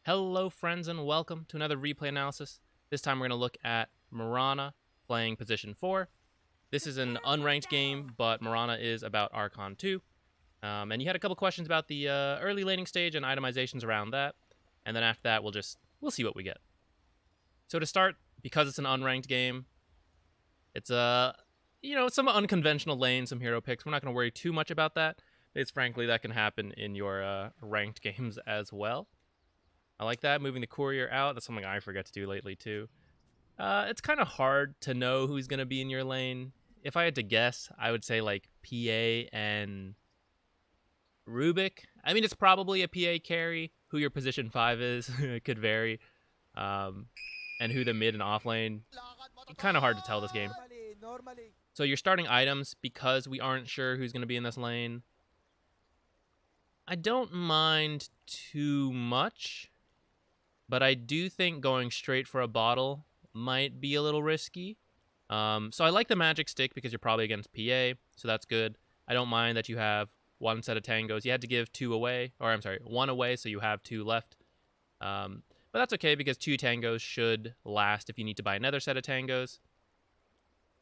Hello friends and welcome to another replay analysis. This time we're going to look at Mirana playing position 4. This is an unranked game, but Mirana is about Archon 2. And you had a couple questions about the early laning stage and itemizations around that. And then after that we'll see what we get. So to start, because it's an unranked game, it's some unconventional lanes, some hero picks. We're not going to worry too much about that. It's frankly that can happen in your ranked games as well. I like that, moving the courier out. That's something I forget to do lately, too. It's kind of hard to know who's going to be in your lane. If I had to guess, I would say, like, PA and Rubik. I mean, it's probably a PA carry. Who your position 5 is could vary. And who the mid and off lane. Kind of hard to tell this game. So you're starting items because we aren't sure who's going to be in this lane. I don't mind too much. But I do think going straight for a bottle might be a little risky. So I like the magic stick because you're probably against PA, so that's good. I don't mind that you have one set of tangos. You had to give one away, so you have 2 left. But that's okay because 2 tangos should last if you need to buy another set of tangos.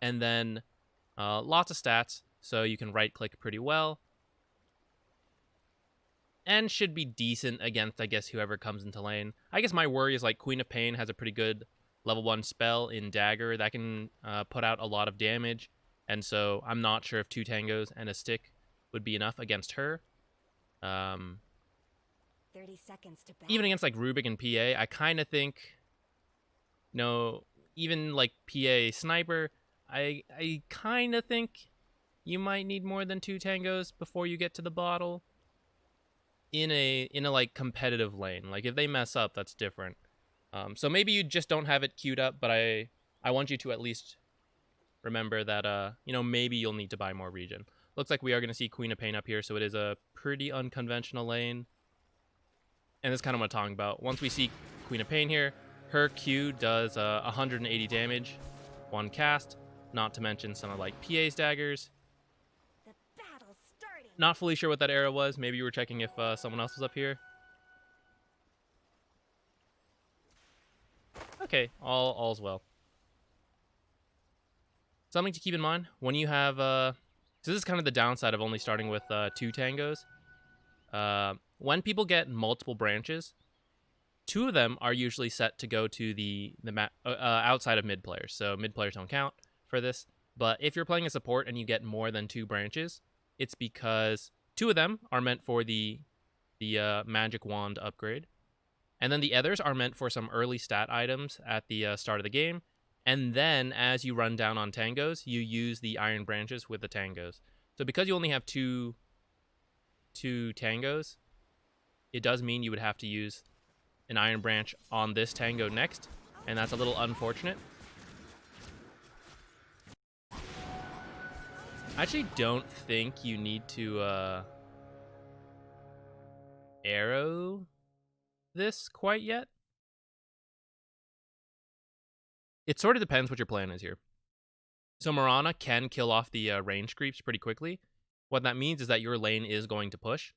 And then lots of stats, so you can right-click pretty well. And should be decent against, I guess, whoever comes into lane. I guess my worry is, like, Queen of Pain has a pretty good level 1 spell in Dagger that can put out a lot of damage. And so I'm not sure if 2 tangos and a stick would be enough against her. 30 seconds to battle. Even against, like, Rubik and PA, I kind of think, even, like, PA Sniper, I kind of think you might need more than 2 tangos before you get to the bottle. In a like competitive lane. Like if they mess up, that's different. So maybe you just don't have it queued up, but I want you to at least remember that maybe you'll need to buy more regen. Looks like we are going to see Queen of Pain up here, so it is a pretty unconventional lane. And that's kind of what I'm talking about. Once we see Queen of Pain here, her Q does 180 damage, 1 cast, not to mention some of like PA's daggers. Not fully sure what that arrow was. Maybe you were checking if someone else was up here. Okay, all's well. Something to keep in mind when you have so this is kind of the downside of only starting with 2 tangos. When people get multiple branches, 2 of them are usually set to go to the outside of mid players. So mid players don't count for this. But if you're playing a support and you get more than 2 branches, it's because 2 of them are meant for the magic wand upgrade. And then the others are meant for some early stat items at the start of the game. And then as you run down on tangos, you use the iron branches with the tangos. So because you only have two tangos, it does mean you would have to use an iron branch on this tango next. And that's a little unfortunate. I actually don't think you need to arrow this quite yet. It sort of depends what your plan is here. So Mirana can kill off the range creeps pretty quickly. What that means is that your lane is going to push.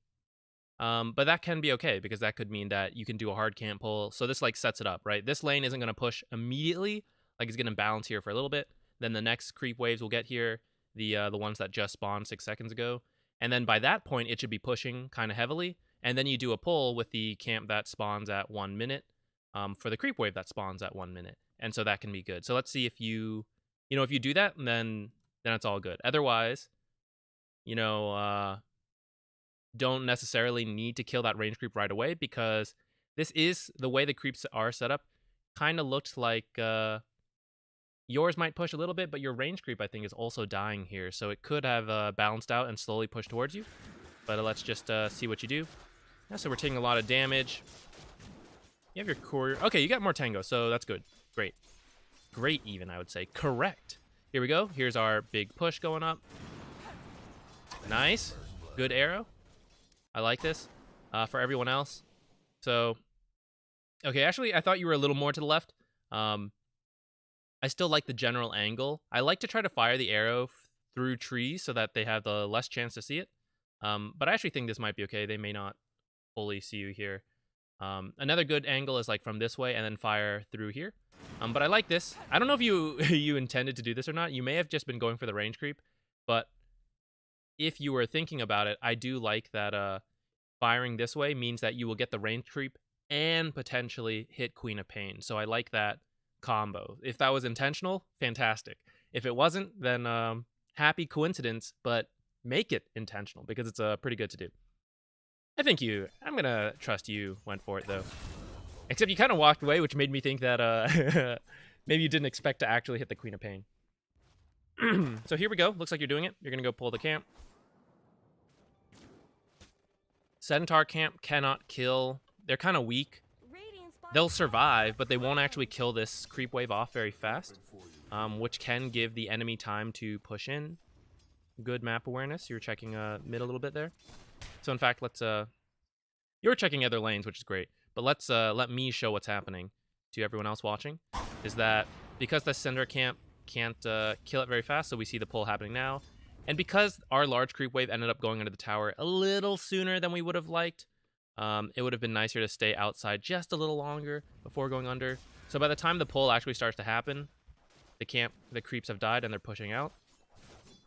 But that can be okay because that could mean that you can do a hard camp pull. So this like sets it up, right? This lane isn't going to push immediately. Like it's going to balance here for a little bit. Then the next creep waves will get here. The ones that just spawned 6 seconds ago. And then by that point, it should be pushing kind of heavily. And then you do a pull with the camp that spawns at 1 minute for the creep wave that spawns at 1 minute. And so that can be good. So let's see if you do that, then it's all good. Otherwise, don't necessarily need to kill that range creep right away because this is the way the creeps are set up. Kind of looks like yours might push a little bit, but your range creep, I think, is also dying here. So it could have balanced out and slowly pushed towards you. But let's just see what you do. Yeah, so we're taking a lot of damage. You have your courier. Okay, you got more tango, so that's good. Great. Great even, I would say. Correct. Here we go. Here's our big push going up. Nice. Good arrow. I like this for everyone else. So, okay, actually, I thought you were a little more to the left. I still like the general angle. I like to try to fire the arrow through trees so that they have the less chance to see it. But I actually think this might be okay. They may not fully see you here. Another good angle is like from this way and then fire through here. But I like this. I don't know if you you intended to do this or not. You may have just been going for the range creep, but if you were thinking about it, I do like that firing this way means that you will get the range creep and potentially hit Queen of Pain. So I like that combo. If that was intentional, fantastic. If it wasn't, then happy coincidence, but make it intentional because it's pretty good to do. I'm gonna trust you went for it though. Except you kind of walked away, which made me think that maybe you didn't expect to actually hit the Queen of Pain. So here we go. Looks like you're doing it. You're gonna go pull the camp. Centaur camp cannot kill. They're kind of weak. They'll survive, but they won't actually kill this creep wave off very fast, which can give the enemy time to push in. Good map awareness. You're checking mid a little bit there. So in fact, let's you're checking other lanes, which is great. But let's let me show what's happening to everyone else watching. Is that because the Cinder camp can't kill it very fast, so we see the pull happening now. And because our large creep wave ended up going under the tower a little sooner than we would have liked, it would have been nicer to stay outside just a little longer before going under. So by the time the pull actually starts to happen, the creeps have died and they're pushing out.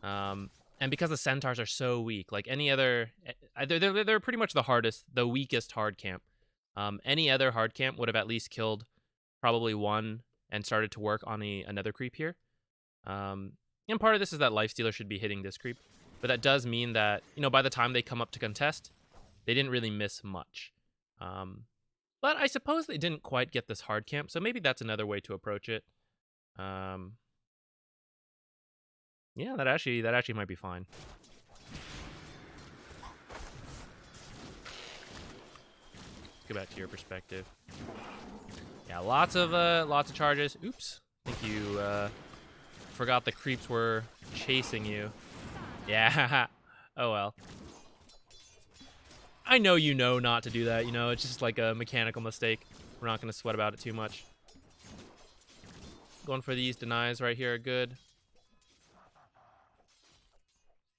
And because the centaurs are so weak, like any other, they're pretty much the weakest hard camp. Any other hard camp would have at least killed probably one and started to work on another creep here. And part of this is that Lifestealer should be hitting this creep, but that does mean that, you know, by the time they come up to contest, they didn't really miss much. But I suppose they didn't quite get this hard camp, so maybe that's another way to approach it. Yeah, that actually might be fine. Let's go back to your perspective. Yeah, lots of charges. Oops, I think you forgot the creeps were chasing you. Yeah. Oh well. I know you know not to do that. You know, it's just like a mechanical mistake. We're not gonna sweat about it too much. Going for these denies right here are good.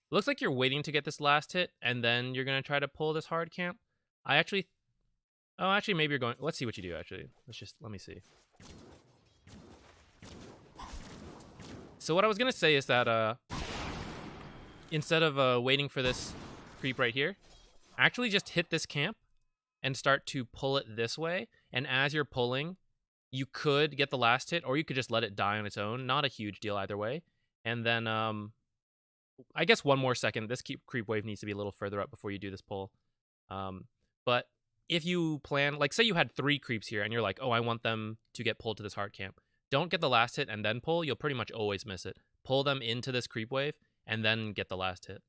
Looks like you're waiting to get this last hit, and then you're gonna try to pull this hard camp. Actually, maybe you're going. Let's see what you do. Actually, let me see. So what I was gonna say is that instead of waiting for this creep right here, actually just hit this camp and start to pull it this way. And as you're pulling, you could get the last hit, or you could just let it die on its own. Not a huge deal either way. And then I guess one more second. This creep wave needs to be a little further up before you do this pull. But if you plan, like say you had 3 creeps here and you're like, oh, I want them to get pulled to this hard camp. Don't get the last hit and then pull. You'll pretty much always miss it. Pull them into this creep wave and then get the last hit.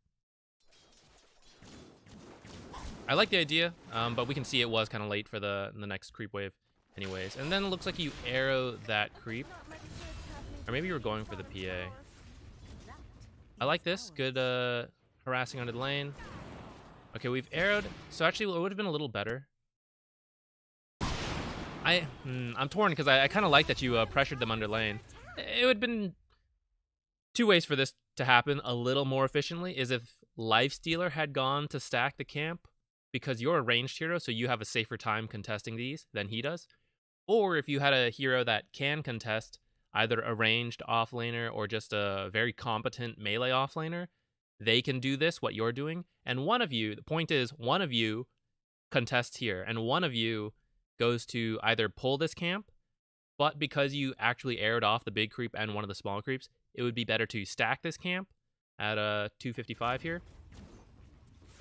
I like the idea, but we can see it was kind of late for the next creep wave anyways. And then it looks like you arrow that creep. Or maybe you were going for the PA. I like this. Good harassing under the lane. Okay, we've arrowed. So actually, it would have been a little better. I'm torn because I kind of like that you pressured them under lane. It would have been 2 ways for this to happen a little more efficiently is if Lifestealer had gone to stack the camp because you're a ranged hero, so you have a safer time contesting these than he does. Or if you had a hero that can contest either a ranged offlaner or just a very competent melee offlaner, they can do this, what you're doing. And one of you, the point is, one of you contests here, and one of you goes to either pull this camp, but because you actually aired off the big creep and one of the small creeps, it would be better to stack this camp at 255 here.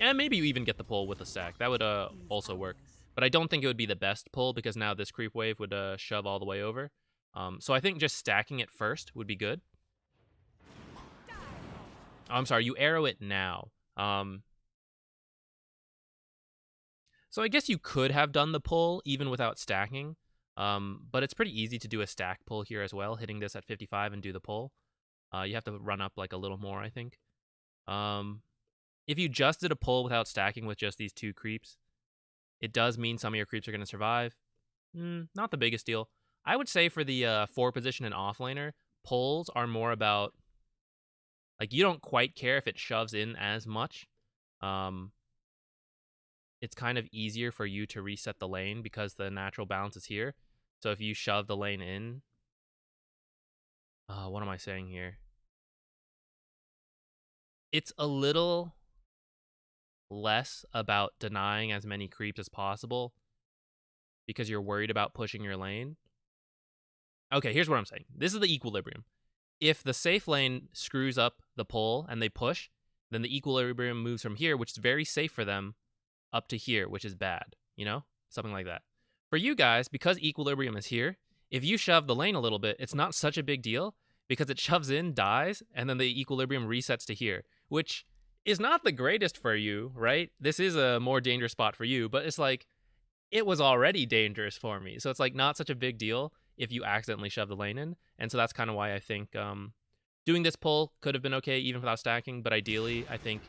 And maybe you even get the pull with a stack. That would also work. But I don't think it would be the best pull because now this creep wave would shove all the way over. So I think just stacking it first would be good. Oh, I'm sorry, you arrow it now. So I guess you could have done the pull even without stacking. But it's pretty easy to do a stack pull here as well, hitting this at 55 and do the pull. You have to run up like a little more, I think. If you just did a pull without stacking with just these 2 creeps, it does mean some of your creeps are going to survive. Not the biggest deal. I would say for the 4 position and offlaner, pulls are more about, like, you don't quite care if it shoves in as much. it's kind of easier for you to reset the lane because the natural balance is here. So if you shove the lane in, what am I saying here? It's a little less about denying as many creeps as possible because you're worried about pushing your lane. Okay, here's what I'm saying. This is the equilibrium. If the safe lane screws up the pull and they push, then the equilibrium moves from here, which is very safe for them, up to here, which is bad, you know? Something like that. For you guys, because equilibrium is here, if you shove the lane a little bit, it's not such a big deal because it shoves in, dies, and then the equilibrium resets to here, which is not the greatest for you, right? This is a more dangerous spot for you, but it's like, it was already dangerous for me. So it's like not such a big deal if you accidentally shove the lane in. And so that's kind of why I think doing this pull could have been okay even without stacking, but ideally I think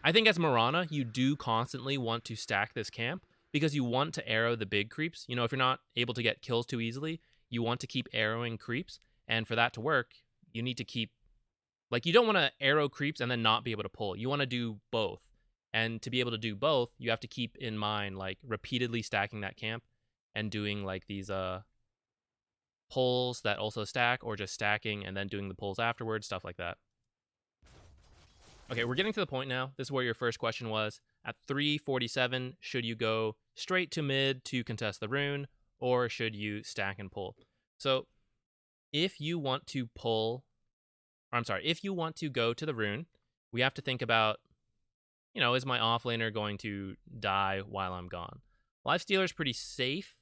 as Mirana, you do constantly want to stack this camp because you want to arrow the big creeps. You know, if you're not able to get kills too easily, you want to keep arrowing creeps. And for that to work, you need to keep, like, you don't want to arrow creeps and then not be able to pull. You want to do both. And to be able to do both, you have to keep in mind, like, repeatedly stacking that camp and doing, like, these pulls that also stack, or just stacking and then doing the pulls afterwards, stuff like that. Okay, we're getting to the point now. This is where your first question was. At 347, should you go straight to mid to contest the rune, or should you stack and pull? So if you want to pull, or I'm sorry, if you want to go to the rune, we have to think about, you know, is my offlaner going to die while I'm gone? Lifestealer's pretty safe,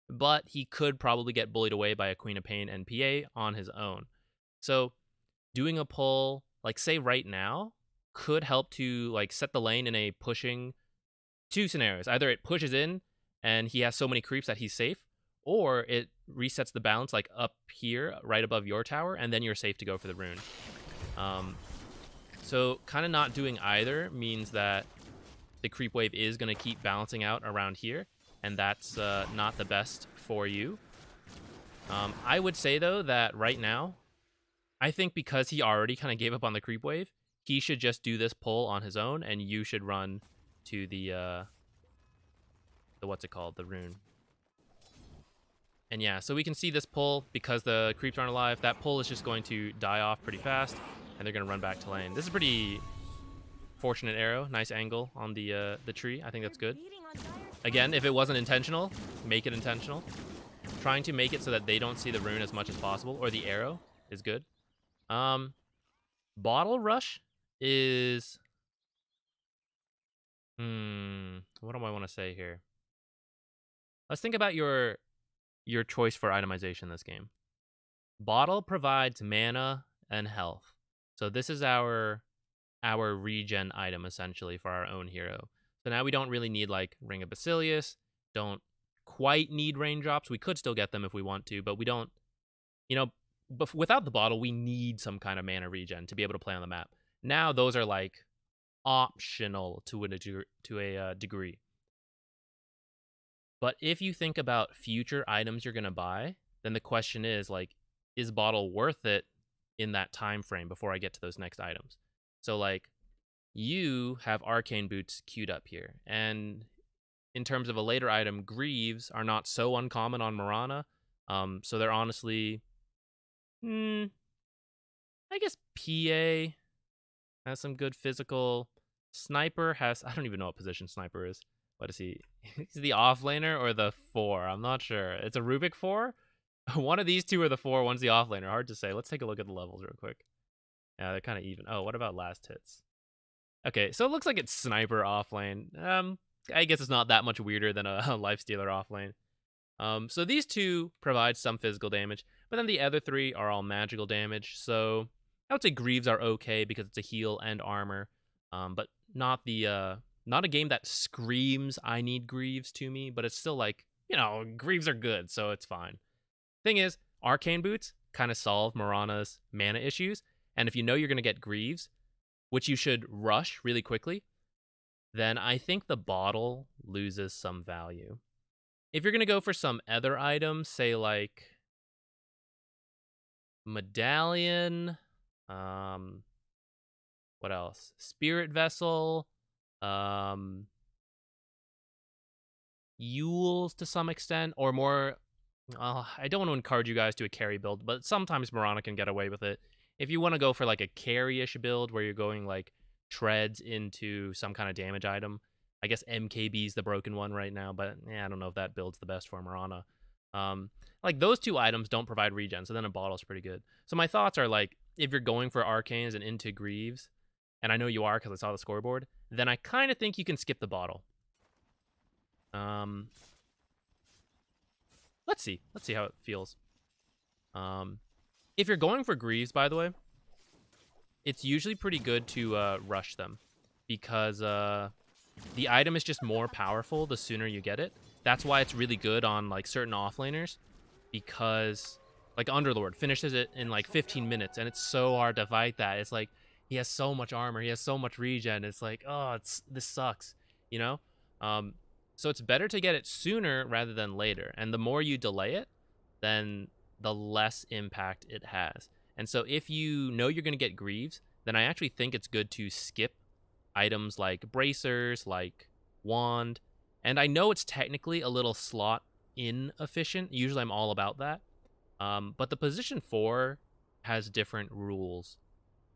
but he could probably get bullied away by a Queen of Pain and PA on his own. So doing a pull, like say right now, could help to like set the lane in a pushing two scenarios. Either it pushes in and he has so many creeps that he's safe, or it resets the balance like up here right above your tower, and then you're safe to go for the rune. So kind of not doing either means that the creep wave is going to keep balancing out around here, and that's not the best for you. I would say though that right now, I think because he already kind of gave up on the creep wave, he should just do this pull on his own, and you should run to the what's it called, the rune. And yeah, so we can see this pull because the creeps aren't alive. That pull is just going to die off pretty fast, and they're going to run back to lane. This is pretty fortunate arrow, nice angle on the tree. I think that's good. Again, if it wasn't intentional, make it intentional. Trying to make it so that they don't see the rune as much as possible, or the arrow, is good. Bottle rush is what do I want to say here? Let's think about your choice for itemization in this game. Bottle provides mana and health. So this is our regen item essentially for our own hero. So now we don't really need like Ring of Basilius, don't quite need raindrops. We could still get them if we want to, but we don't, you know, but without the bottle, we need some kind of mana regen to be able to play on the map. Now those are like optional to a degree. But if you think about future items you're going to buy, then the question is like, is bottle worth it in that time frame before I get to those next items? So like, you have arcane boots queued up here, and in terms of a later item, greaves are not so uncommon on Mirana. So they're honestly, I guess PA has some good physical. Sniper has, I don't even know what position Sniper is. What is he? He's the offlaner or the 4? I'm not sure. It's a Rubik 4? One of these two are the 4, one's the offlaner. Hard to say. Let's take a look at the levels real quick. Yeah, they're kind of even. Oh, what about last hits? Okay, so it looks like it's Sniper offlane. I guess it's not that much weirder than a Lifestealer offlane. So these two provide some physical damage, but then the other 3 are all magical damage. So I would say Greaves are okay because it's a heal and armor, but not a game that screams I need Greaves to me. But it's still like, you know, Greaves are good, so it's fine. Thing is, Arcane Boots kind of solve Mirana's mana issues, and if you know you're going to get Greaves, which you should rush really quickly, then I think the bottle loses some value. If you're going to go for some other items, say like Medallion, what else? Spirit Vessel, Yules to some extent, or more. I don't want to encourage you guys to a carry build, but sometimes Mirana can get away with it. If you want to go for like a carry-ish build where you're going like treads into some kind of damage item, I guess MKB is the broken one right now, but I don't know if that build's the best for Mirana. Like those two items don't provide regen, so then a bottle's pretty good. So my thoughts are like, if you're going for arcanes and into Greaves, and I know you are because I saw the scoreboard, then I kind of think you can skip the bottle. Let's see how it feels. If you're going for Greaves, by the way, it's usually pretty good to rush them because the item is just more powerful the sooner you get it. That's why it's really good on like certain offlaners, because like Underlord finishes it in like 15 minutes, and it's so hard to fight that. It's like he has so much armor, he has so much regen. It's like, oh, this sucks, you know. So it's better to get it sooner rather than later, and the more you delay it, then the less impact it has. And so if you know you're going to get Greaves, then I actually think it's good to skip items like Bracers, like Wand. And I know it's technically a little slot inefficient. Usually I'm all about that. But the position 4 has different rules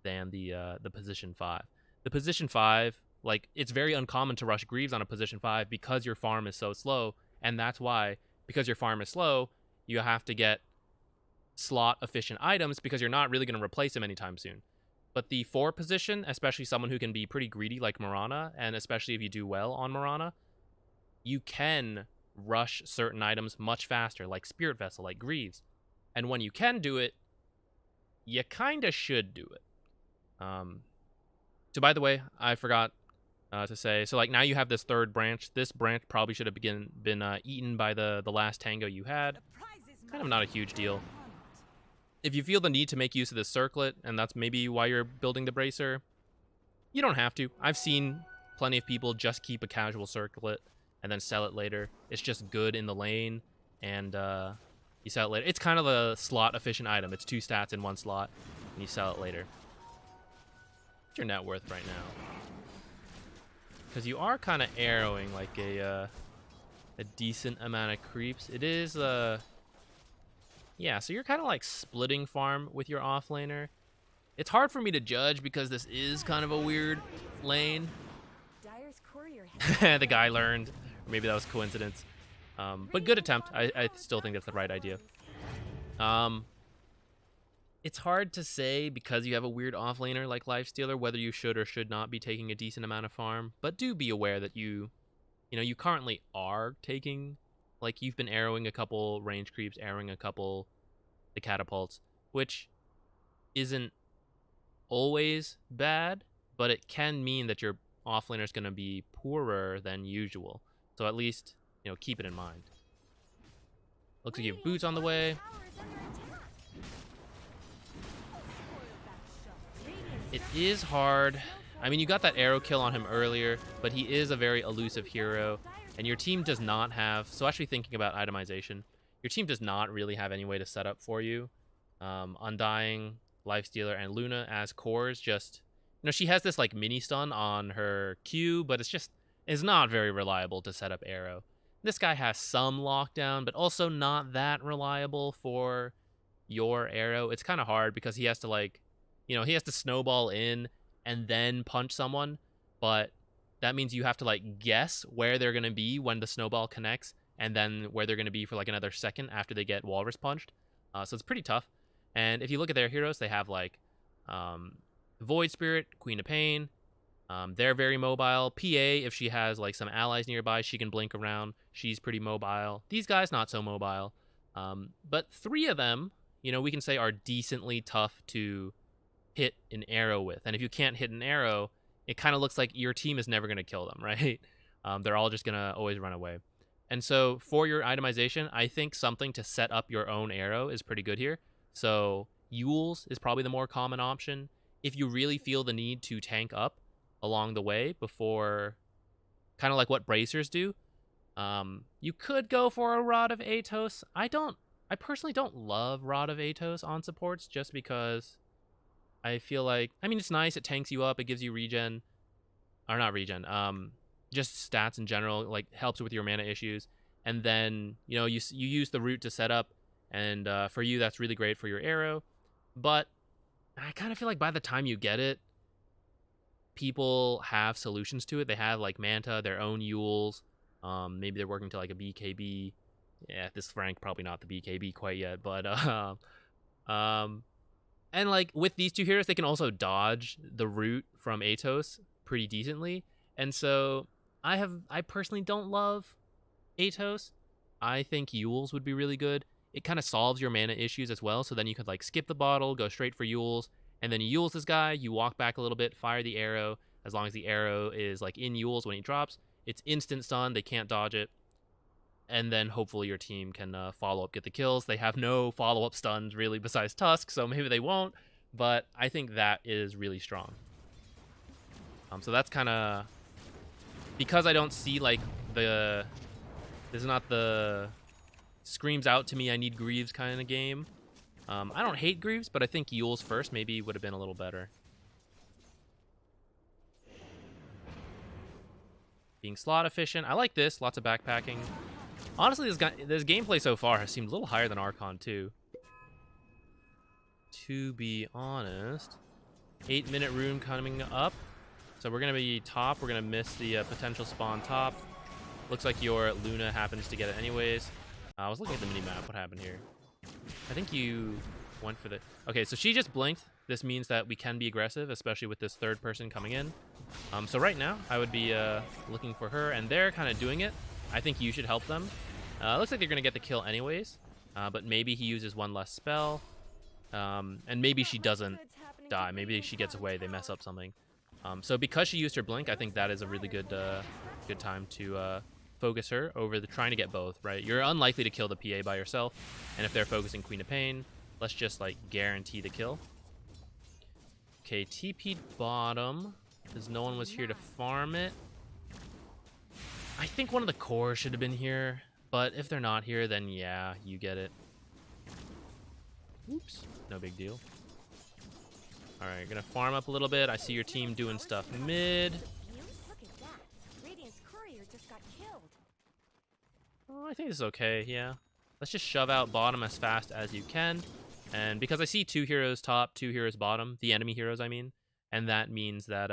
than the position 5. The position 5, like, it's very uncommon to rush Greaves on a position 5 because your farm is so slow. And that's why, because your farm is slow, you have to get slot efficient items because you're not really going to replace them anytime soon. But the 4 position, especially someone who can be pretty greedy like Mirana, and especially if you do well on Mirana, you can rush certain items much faster, like Spirit Vessel, like Greaves. And when you can do it, you kind of should do it. So by the way, I forgot to say, so like now you have this third branch. This branch probably should have been eaten by the last tango you had. Kind of not a huge deal. If you feel the need to make use of this circlet, and that's maybe why you're building the bracer, you don't have to. I've seen plenty of people just keep a casual circlet and then sell it later. It's just good in the lane, and you sell it later. It's kind of a slot efficient item. It's 2 stats in 1 slot, and you sell it later. What's your net worth right now? Because you are kind of arrowing like a decent amount of creeps. It is yeah, so you're kind of like splitting farm with your offlaner. It's hard for me to judge because this is kind of a weird lane. The guy learned, or maybe that was coincidence. But good attempt. I still think that's the right idea. It's hard to say because you have a weird offlaner like Lifestealer whether you should or should not be taking a decent amount of farm. But do be aware that you currently are taking, like, you've been arrowing a couple range creeps, arrowing a couple the catapults, which isn't always bad, but it can mean that your offlaner is going to be poorer than usual. So at least, keep it in mind. Looks like you have boots on the way. It is hard. I mean, you got that arrow kill on him earlier, but he is a very elusive hero. And your team does not have, so actually thinking about itemization, your team does not really have any way to set up for you. Undying, Lifestealer, and Luna as cores just, she has this like mini stun on her Q, but it's not very reliable to set up arrow. This guy has some lockdown, but also not that reliable for your arrow. It's kind of hard because he has to he has to snowball in and then punch someone, but that means you have to guess where they're going to be when the snowball connects, and then where they're going to be for another second after they get walrus punched. So it's pretty tough. And if you look at their heroes, they have Void Spirit, Queen of Pain. They're very mobile. PA, if she has some allies nearby, she can blink around. She's pretty mobile. These guys not so mobile. But 3 of them, we can say are decently tough to hit an arrow with. And if you can't hit an arrow, it kind of looks like your team is never going to kill them, right? They're all just going to always run away. And so for your itemization, I think something to set up your own arrow is pretty good here. So Yules is probably the more common option. If you really feel the need to tank up along the way before, kind of like what bracers do, you could go for a Rod of Atos. I personally don't love Rod of Atos on supports just because I feel like, it's nice, it tanks you up, it gives you regen, or not regen, just stats in general, helps with your mana issues. and then you use the route to set up, and for you that's really great for your arrow. But I kind of feel like by the time you get it, people have solutions to it. They have like Manta, their own Yules. Maybe they're working to like a BKB. Yeah, this rank probably not the BKB quite yet, but and like with these two heroes, they can also dodge the route from Atos pretty decently. And so I personally don't love Atos. I think Yules would be really good. It kind of solves your mana issues as well. So then you could like skip the bottle, go straight for Yules, and then you Yules this guy. You walk back a little bit, fire the arrow. As long as the arrow is like in Yules when he drops, it's instant stun. They can't dodge it. And then hopefully your team can follow up, get the kills. They have no follow-up stuns really besides Tusk, so maybe they won't. But I think that is really strong. So that's kind of because I don't see like this is not the screams out to me I need Greaves kind of game. I don't hate Greaves, but I think Yules first maybe would have been a little better. Being slot efficient, I like this. Lots of backpacking. Honestly, this gameplay so far has seemed a little higher than Archon too. To be honest, 8-minute rune coming up. So we're going to be top. We're going to miss the potential spawn top. Looks like your Luna happens to get it anyways. I was looking at the mini-map. What happened here? I think you went for the... Okay, so she just blinked. This means that we can be aggressive, especially with this third person coming in. So right now, I would be looking for her, and they're kind of doing it. I think you should help them. Looks like they're going to get the kill anyways, but maybe he uses one less spell, and maybe she doesn't die. Maybe she gets away, they mess up something. So because she used her blink, I think that is a really good good time to focus her over trying to get both, right? You're unlikely to kill the PA by yourself, and if they're focusing Queen of Pain, let's just like guarantee the kill. Okay, TP'd bottom, because no one was here to farm it. I think one of the core should have been here, but if they're not here, then yeah, you get it. Oops, no big deal. All right, gonna farm up a little bit. I see your team doing stuff mid. Look at that. Radiant's courier just got killed. Oh, I think this is okay, yeah. Let's just shove out bottom as fast as you can. And because I see 2 heroes top, 2 heroes bottom, the enemy heroes, I mean, and that means that,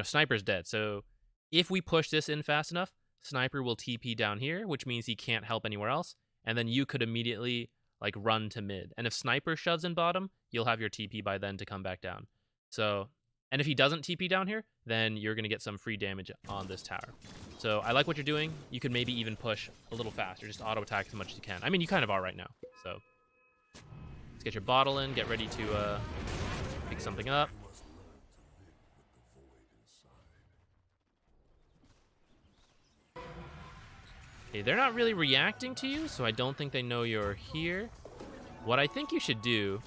Sniper's dead. So if we push this in fast enough, Sniper will TP down here, which means he can't help anywhere else. And then you could immediately, like, run to mid. And if Sniper shoves in bottom, you'll have your TP by then to come back down. So, and if he doesn't TP down here, then you're going to get some free damage on this tower. So I like what you're doing. You could maybe even push a little faster, just auto attack as much as you can. I mean, you kind of are right now. So let's get your bottle in, get ready to pick something up. Okay, they're not really reacting to you, so I don't think they know you're here. What I think you should do,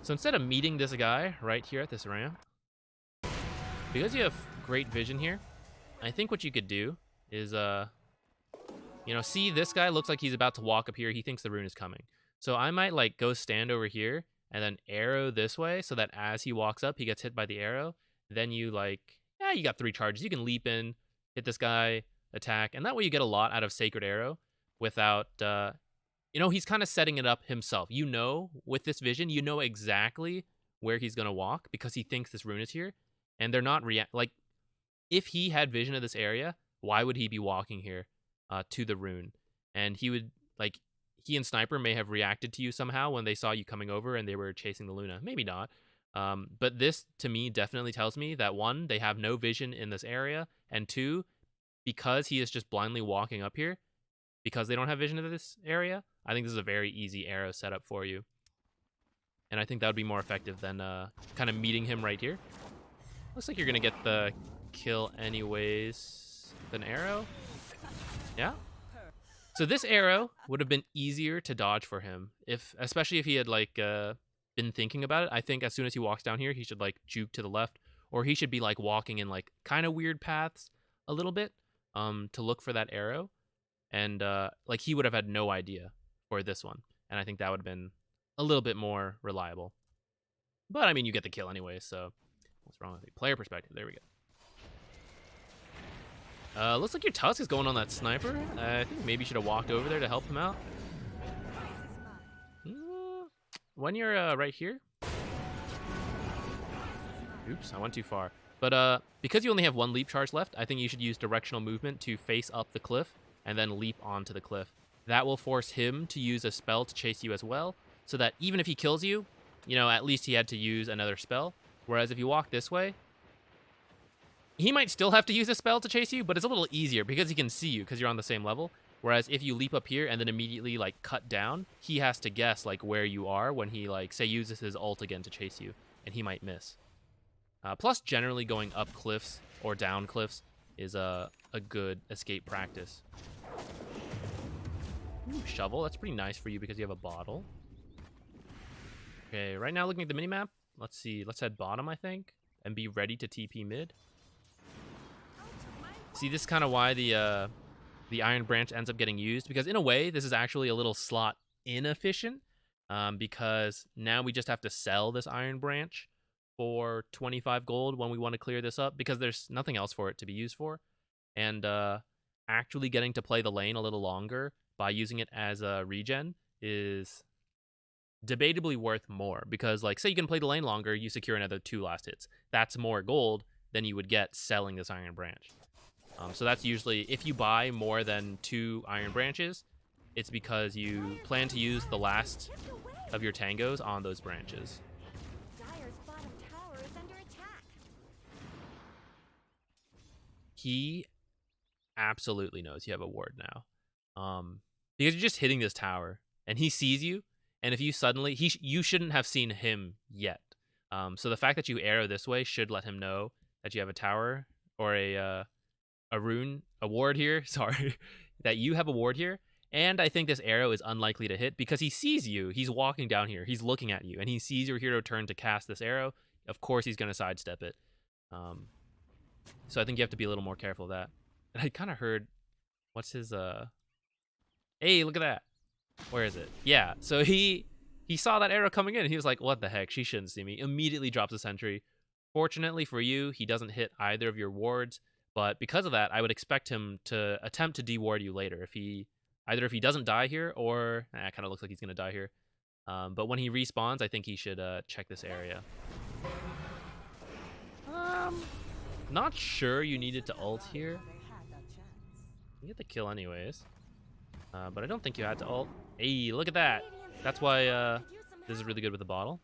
so instead of meeting this guy right here at this ramp, because you have great vision here, I think what you could do is, see this guy looks like he's about to walk up here. He thinks the rune is coming. So I might like go stand over here and then arrow this way so that as he walks up, he gets hit by the arrow. Then you you got 3 charges. You can leap in, hit this guy, attack, and that way you get a lot out of Sacred Arrow without, he's kind of setting it up himself. With this vision, you know exactly where he's going to walk because he thinks this rune is here, and they're not if he had vision of this area, why would he be walking here to the rune? And he would, he and Sniper may have reacted to you somehow when they saw you coming over and they were chasing the Luna. Maybe not. But this, to me, definitely tells me that 1, they have no vision in this area, and 2, because he is just blindly walking up here, because they don't have vision of this area, I think this is a very easy arrow setup for you. And I think that would be more effective than kind of meeting him right here. Looks like you're going to get the kill anyways. An arrow? Yeah? So this arrow would have been easier to dodge for him, especially if he had been thinking about it. I think as soon as he walks down here, he should juke to the left, or he should be walking in kind of weird paths a little bit to look for that arrow. And he would have had no idea for this one. And I think that would have been a little bit more reliable. But I mean, you get the kill anyway, so what's wrong with the player perspective? There we go. Looks like your Tusk is going on that sniper. I think maybe you should have walked over there to help him out. When you're right here. Oops, I went too far. But because you only have one leap charge left, I think you should use directional movement to face up the cliff and then leap onto the cliff. That will force him to use a spell to chase you as well, so that even if he kills you, you know, at least he had to use another spell. Whereas if you walk this way, he might still have to use a spell to chase you, but it's a little easier because he can see you because you're on the same level. Whereas if you leap up here and then immediately like cut down, he has to guess like where you are when he like say uses his ult again to chase you, and he might miss. Plus, generally going up cliffs or down cliffs is a good escape practice. Ooh, shovel, that's pretty nice for you because you have a bottle. Okay, right now looking at the minimap, let's see, let's head bottom, I think, and be ready to TP mid. See, this is kind of why the Iron Branch ends up getting used, because in a way, this is actually a little slot inefficient, because now we just have to sell this Iron Branch for 25 gold when we want to clear this up, because there's nothing else for it to be used for. And actually getting to play the lane a little longer by using it as a regen is debatably worth more, because like say you can play the lane longer, you secure another 2 last hits. That's more gold than you would get selling this Iron Branch. So that's usually, if you buy more than 2 Iron Branches, it's because you plan to use the last of your tangos on those branches. Dire's bottom tower is under attack. He absolutely knows you have a ward now. Because you're just hitting this tower, and he sees you, and if you suddenly, you shouldn't have seen him yet. So the fact that you arrow this way should let him know that you have a tower, or a ward here, sorry, that you have a ward here. And I think this arrow is unlikely to hit because he sees you. He's walking down here. He's looking at you, and he sees your hero turn to cast this arrow. Of course, he's going to sidestep it. So I think you have to be a little more careful of that. And I kind of heard, what's his, hey, look at that. Where is it? Yeah, so he saw that arrow coming in, and he was like, what the heck? She shouldn't see me. Immediately drops a sentry. Fortunately for you, he doesn't hit either of your wards. But because of that, I would expect him to attempt to deward you later. Either if he doesn't die here, or it kind of looks like he's going to die here. But when he respawns, I think he should check this area. Not sure you needed to ult here. You get the kill anyways. But I don't think you had to ult. Hey, look at that. That's why this is really good with the bottle.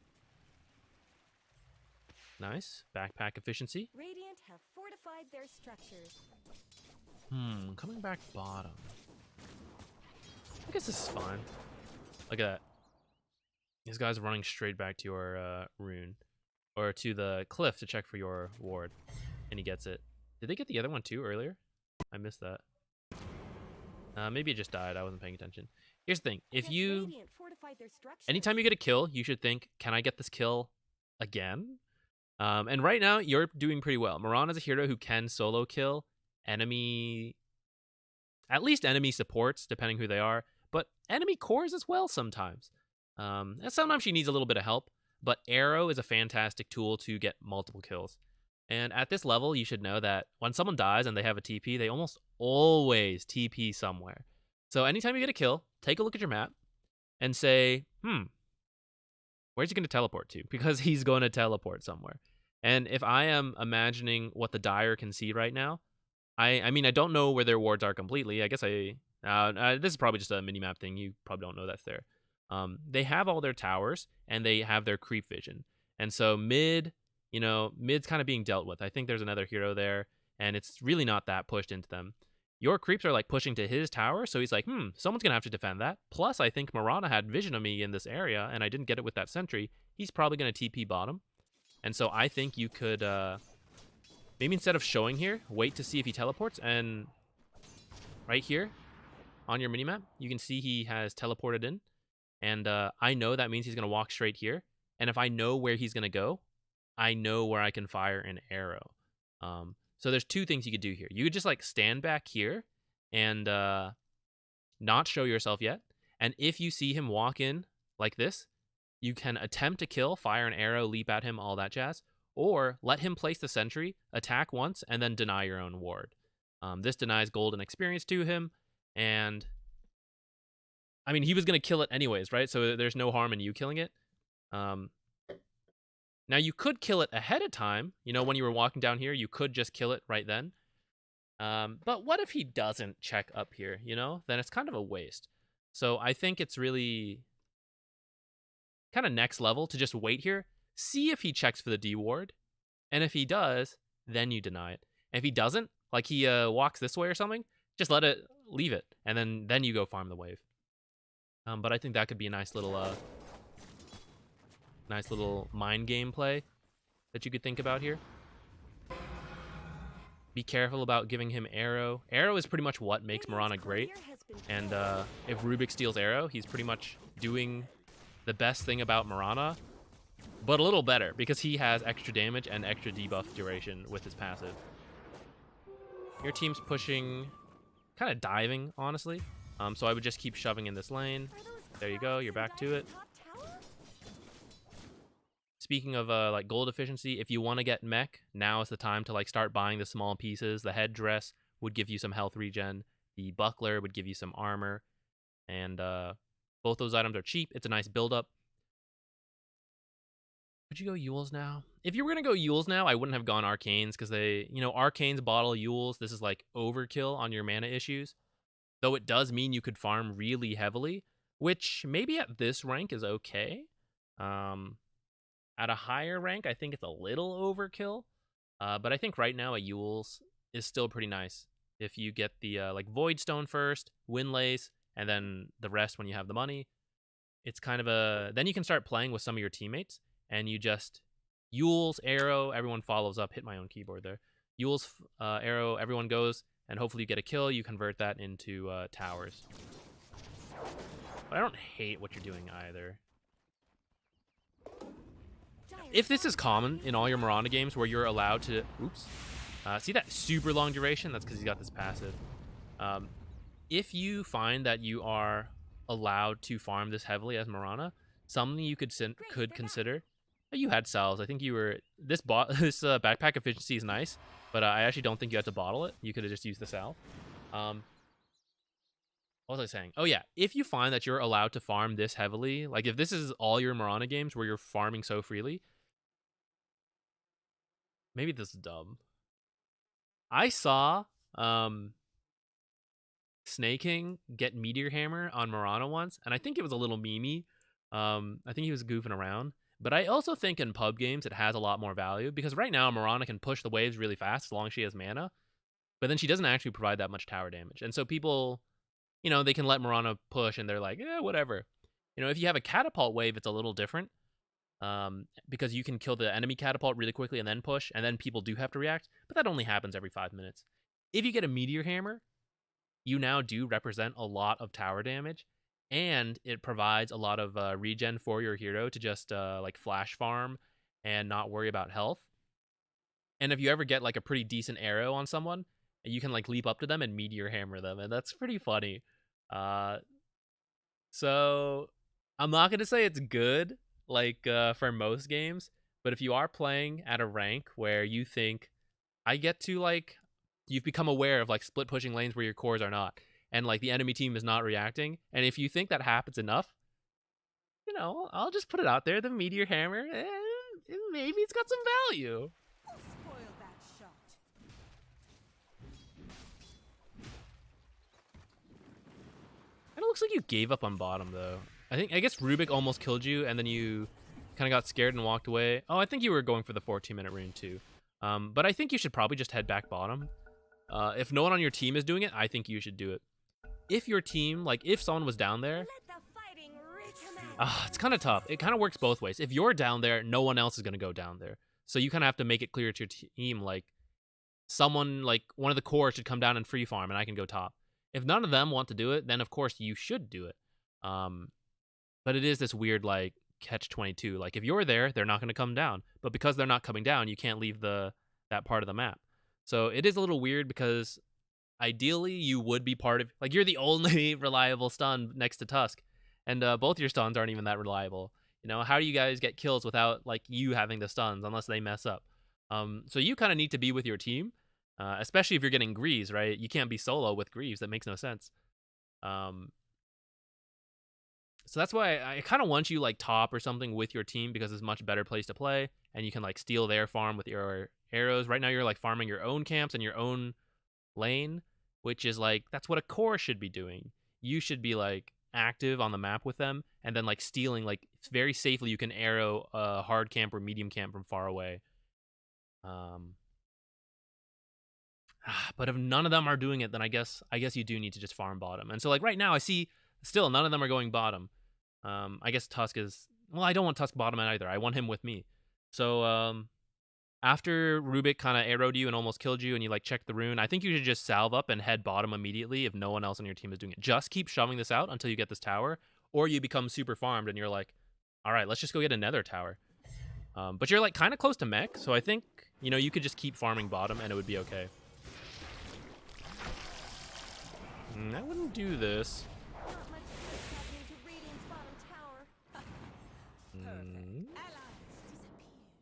Nice. Backpack efficiency. Radiant have fortified their structures. Coming back bottom. I guess this is fine. Look at that. These guys are running straight back to your rune. Or to the cliff to check for your ward. And he gets it. Did they get the other one too earlier? I missed that. Maybe it just died. I wasn't paying attention. Here's the thing. If you... Radiant fortified their structures. Anytime you get a kill, you should think, can I get this kill again? And right now, you're doing pretty well. Mirana's a hero who can solo kill enemy... At least enemy supports, depending who they are. But enemy cores as well sometimes. And sometimes she needs a little bit of help. But Arrow is a fantastic tool to get multiple kills. And at this level, you should know that when someone dies and they have a TP, they almost always TP somewhere. So anytime you get a kill, take a look at your map and say, where's he going to teleport to? Because he's going to teleport somewhere. And if I am imagining what the Dire can see right now, I mean, I don't know where their wards are completely. I guess this is probably just a minimap thing. You probably don't know that's there. They have all their towers, and they have their creep vision. And so mid's kind of being dealt with. I think there's another hero there, and it's really not that pushed into them. Your creeps are like pushing to his tower, so he's like, someone's going to have to defend that. Plus, I think Mirana had vision of me in this area, and I didn't get it with that sentry. He's probably going to TP bottom. And so I think you could, maybe instead of showing here, wait to see if he teleports, and right here on your minimap, you can see he has teleported in. And I know that means he's going to walk straight here. And if I know where he's going to go, I know where I can fire an arrow. So there's two things you could do here. You could just like stand back here and not show yourself yet. And if you see him walk in like this, you can attempt to kill, fire an arrow, leap at him, all that jazz. Or let him place the sentry, attack once, and then deny your own ward. This denies gold and experience to him, and I mean, he was going to kill it anyways, right? So there's no harm in you killing it. Now, you could kill it ahead of time. You know, when you were walking down here, you could just kill it right then. But what if he doesn't check up here, you know? Then it's kind of a waste. So I think it's really kind of next level to just wait here, see if he checks for the D ward, and if he does, then you deny it. And if he doesn't, like he walks this way or something, just leave it, and then you go farm the wave. But I think that could be a nice little mind game play that you could think about here. Be careful about giving him arrow. Arrow is pretty much what makes Mirana great. And if Rubik steals arrow, he's pretty much doing the best thing about Mirana, but a little better because he has extra damage and extra debuff duration with his passive. Your team's pushing, kind of diving, honestly. So I would just keep shoving in this lane. There you go. You're back to it. Speaking of like gold efficiency, if you want to get mech, now is the time to like start buying the small pieces. The headdress would give you some health regen. The buckler would give you some armor. And both those items are cheap. It's a nice build-up. Would you go Yules now? If you were going to go Yules now, I wouldn't have gone Arcanes because they, you know, Arcanes bottle Yules. This is like overkill on your mana issues. Though it does mean you could farm really heavily, which maybe at this rank is okay. At a higher rank, I think it's a little overkill. But I think right now a Yules is still pretty nice. If you get the like Void Stone first, Windlace, and then the rest when you have the money, it's kind of a... Then you can start playing with some of your teammates, and you just... Yules, arrow, everyone follows up. Hit my own keyboard there. Yules, arrow, everyone goes, and hopefully you get a kill. You convert that into towers. But I don't hate what you're doing either. If this is common in all your Mirana games where you're allowed to... Oops. See that super long duration? That's because he's got this passive. If you find that you are allowed to farm this heavily as Mirana, something you could consider... You had cells. I think you were... This backpack efficiency is nice, but I actually don't think you had to bottle it. You could have just used the salve. What was I saying? Oh, yeah. If you find that you're allowed to farm this heavily, like if this is all your Mirana games where you're farming so freely... Maybe this is dumb. I saw Snaking get Meteor Hammer on Mirana once, and I think it was a little memey. I think he was goofing around. But I also think in pub games it has a lot more value, because right now Mirana can push the waves really fast as long as she has mana, but then she doesn't actually provide that much tower damage. And so people, you know, they can let Mirana push and they're like, whatever. You know, if you have a catapult wave, it's a little different. Because you can kill the enemy catapult really quickly and then push, and then people do have to react, but that only happens every 5 minutes. If you get a Meteor Hammer, you now do represent a lot of tower damage, and it provides a lot of regen for your hero to just like flash farm and not worry about health. And if you ever get like a pretty decent arrow on someone, you can like leap up to them and Meteor Hammer them, and that's pretty funny. So I'm not gonna say it's good, like for most games, but if you are playing at a rank where you think I get to like, you've become aware of like split pushing lanes where your cores are not, and like the enemy team is not reacting, and if you think that happens enough, you know, I'll just put it out there, the Meteor Hammer, maybe it's got some value. We'll spoil that shot. And it looks like you gave up on bottom though. I guess Rubik almost killed you, and then you kind of got scared and walked away. Oh, I think you were going for the 14-minute rune too. But I think you should probably just head back bottom. If no one on your team is doing it, I think you should do it. If your team, like if someone was down there, Let the fighting recommence. it's kind of tough. It kind of works both ways. If you're down there, no one else is going to go down there. So you kind of have to make it clear to your team, like someone, like one of the core should come down and free farm, and I can go top. If none of them want to do it, then of course you should do it. But it is this weird like catch-22. Like if you're there, they're not going to come down. But because they're not coming down, you can't leave that part of the map. So it is a little weird because ideally you would be part of, like you're the only reliable stun next to Tusk, and both your stuns aren't even that reliable. You know, how do you guys get kills without like you having the stuns unless they mess up? So you kind of need to be with your team. especially if you're getting Greaves, right? You can't be solo with Greaves. That makes no sense. So that's why I kind of want you like top or something with your team, because it's a much better place to play, and you can like steal their farm with your arrows. Right now you're like farming your own camps and your own lane, which is like, that's what a core should be doing. You should be like active on the map with them, and then like stealing, like very safely you can arrow a hard camp or medium camp from far away. But if none of them are doing it, then I guess you do need to just farm bottom. And so like right now I see still none of them are going bottom. I guess Tusk is, well, I don't want Tusk bottom either. I want him with me. So after Rubik kind of arrowed you and almost killed you, and you like check the rune, I think you should just salve up and head bottom immediately if no one else on your team is doing it. Just keep shoving this out until you get this tower, or you become super farmed and you're like, all right, let's just go get another tower. But you're like kind of close to mech, so I think, you know, you could just keep farming bottom and it would be okay. I wouldn't do this. Not much is happening to Radiant's bottom tower.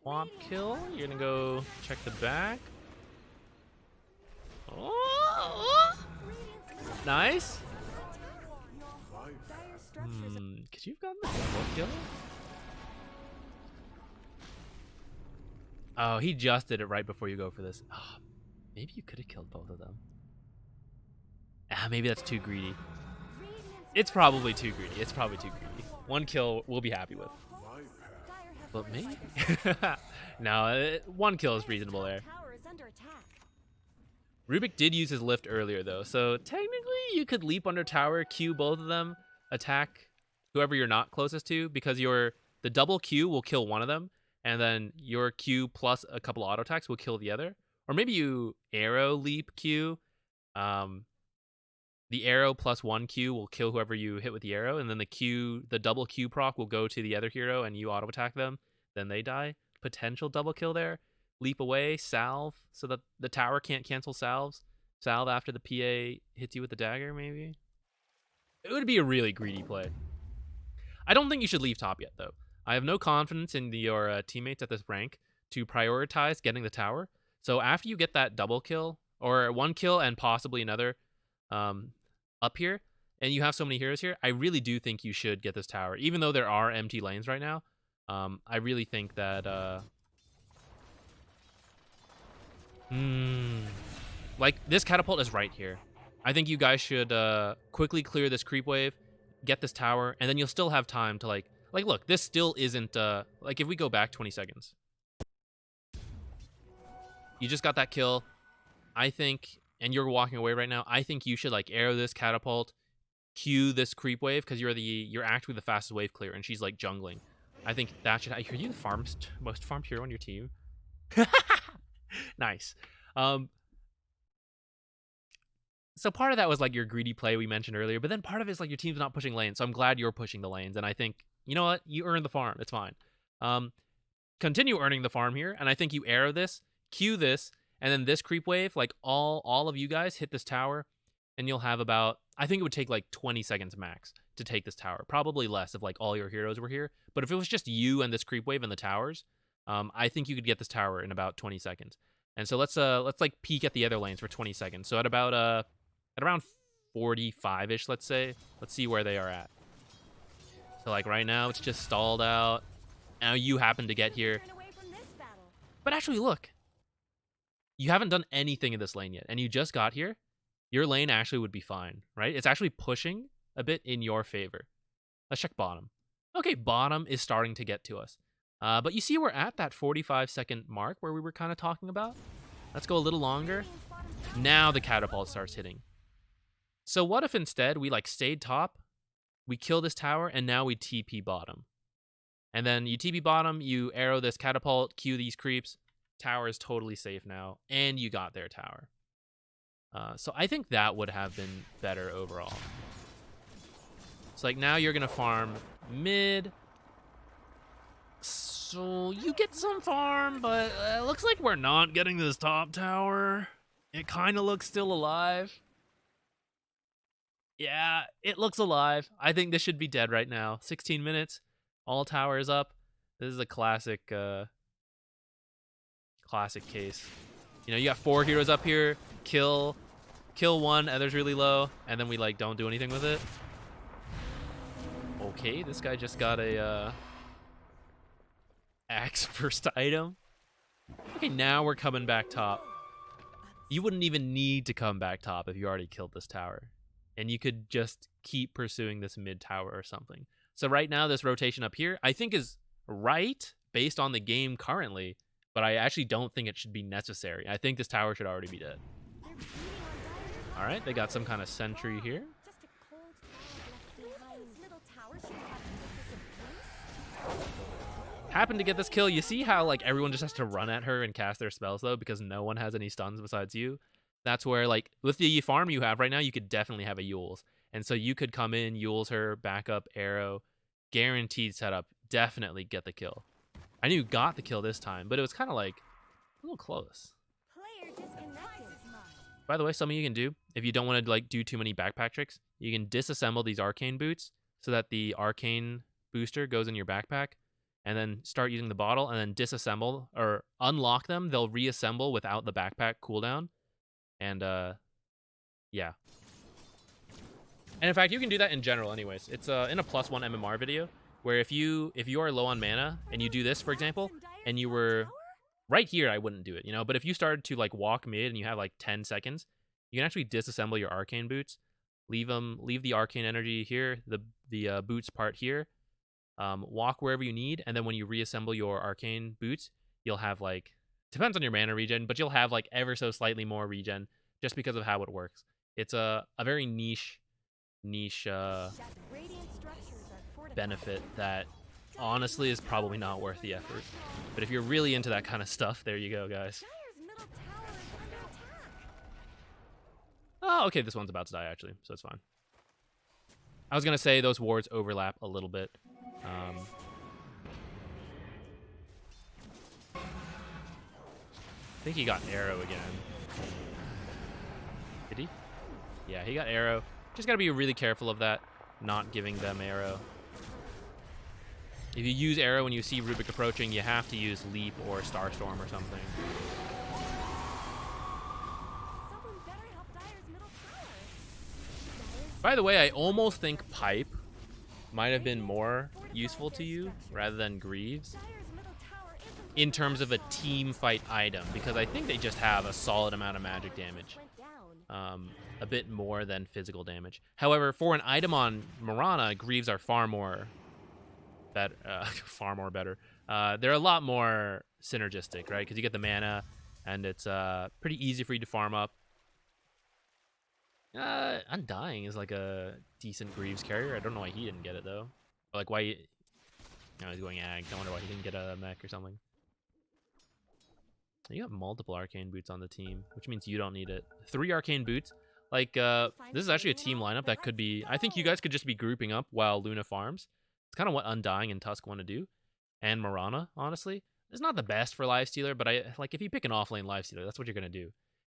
Swamp kill. You're gonna go check the back. Oh, nice. Dire structures Could you have gotten the double kill? Oh, he just did it right before you go for this. Oh, maybe you could have killed both of them. Maybe that's too greedy. It's probably too greedy. It's probably too greedy. One kill we'll be happy with. But maybe? No, one kill is reasonable there. tower is under attack. Rubik did use his lift earlier, though, so technically you could leap under tower, Q both of them, attack whoever you're not closest to, because the double Q will kill one of them, and then your Q plus a couple auto attacks will kill the other. Or maybe you arrow leap Q. The arrow plus one Q will kill whoever you hit with the arrow, and then the double Q proc will go to the other hero, and you auto attack them. Then they die. Potential double kill there. Leap away, salve, so that the tower can't cancel salves. Salve after the PA hits you with the dagger, maybe. It would be a really greedy play. I don't think you should leave top yet, though. I have no confidence in your teammates at this rank to prioritize getting the tower. So after you get that double kill, or one kill and possibly another, up here, and you have so many heroes here, I really do think you should get this tower, even though there are empty lanes right now. I really think that like this catapult is right here. I think you guys should quickly clear this creep wave, get this tower, and then you'll still have time to like look, this still isn't like, if we go back 20 seconds, you just got that kill, I think, and you're walking away right now. I think you should like arrow this catapult, Q this creep wave, because you're actually the fastest wave clear, and she's like jungling. I think that should. Are you the most farmed hero on your team? Nice. So part of that was like your greedy play we mentioned earlier, but then part of it is like your team's not pushing lanes. So I'm glad you're pushing the lanes, and I think, you know what, you earned the farm. It's fine. Continue earning the farm here, and I think you arrow this, Q this, and then this creep wave, like all of you guys hit this tower, and you'll have about, I think it would take like 20 seconds max to take this tower. Probably less if like all your heroes were here. But if it was just you and this creep wave and the towers, I think you could get this tower in about 20 seconds. And so let's like peek at the other lanes for 20 seconds. So at around 45-ish, let's say. Let's see where they are at. So like right now it's just stalled out. Now you happen to get here. But actually look, you haven't done anything in this lane yet, and you just got here. Your lane actually would be fine, right? It's actually pushing a bit in your favor. Let's check bottom. Okay, bottom is starting to get to us. But you see we're at that 45-second mark where we were kind of talking about. Let's go a little longer. Now the catapult starts hitting. So what if instead we like stayed top, we kill this tower, and now we TP bottom? And then you TP bottom, you arrow this catapult, Q these creeps. Tower is totally safe now, and you got their tower. So I think that would have been better overall. It's like now you're going to farm mid. So you get some farm, but it looks like we're not getting this top tower. It kind of looks still alive. Yeah, it looks alive. I think this should be dead right now. 16 minutes, all towers up. This is a classic case. You know, you got 4 heroes up here, kill one, other's really low, and then we like don't do anything with it. Okay, this guy just got a axe first item. Okay, now we're coming back top. You wouldn't even need to come back top if you already killed this tower. And you could just keep pursuing this mid tower or something. So right now, this rotation up here, I think is right based on the game currently, but I actually don't think it should be necessary. I think this tower should already be dead. All right, they got some kind of sentry here. Happened to get this kill. You see how like everyone just has to run at her and cast their spells though, because no one has any stuns besides you. That's where like with the farm you have right now, you could definitely have a Yules. And so you could come in, Yules her, backup, arrow, guaranteed setup, definitely get the kill. I knew you got the kill this time, but it was kind of like a little close. By the way, something you can do if you don't want to like do too many backpack tricks, you can disassemble these arcane boots so that the arcane booster goes in your backpack, and then start using the bottle and then disassemble or unlock them. They'll reassemble without the backpack cooldown. And yeah. And in fact, you can do that in general anyways. It's in a +1 MMR video where if you are low on mana and you do this, for example, and you were right here, I wouldn't do it, you know, but if you started to like walk mid and you have like 10 seconds, you can actually disassemble your arcane boots, leave the arcane energy here, the boots part here, walk wherever you need, and then when you reassemble your arcane boots, you'll have like, depends on your mana regen, but you'll have like ever so slightly more regen just because of how it works. It's a very niche benefit that honestly is probably not worth the effort. But if you're really into that kind of stuff, there you go, guys. Oh, okay, this one's about to die actually, so it's fine. I was gonna say those wards overlap a little bit. I think he got arrow again. Did he? Yeah, he got arrow. Just gotta be really careful of that, not giving them arrow. If you use arrow when you see Rubik approaching, you have to use leap or starstorm or something. By the way, I almost think pipe might have been more useful to you rather than Greaves in terms of a team fight item, because I think they just have a solid amount of magic damage, a bit more than physical damage. However, for an item on Mirana, Greaves are far more better. They're a lot more synergistic, right? Because you get the mana, and it's pretty easy for you to farm up. Undying is like a decent Greaves carrier. I don't know why he didn't get it though. Or like why he's going ag. I wonder why he didn't get a mech or something. You have multiple arcane boots on the team, which means you don't need it. 3 arcane boots. Like, this is actually a team lineup that could be... I think you guys could just be grouping up while Luna farms. It's kind of what Undying and Tusk want to do. And Mirana, honestly. It's not the best for Lifestealer, but if you pick an offlane Lifestealer, that's what you're going to do.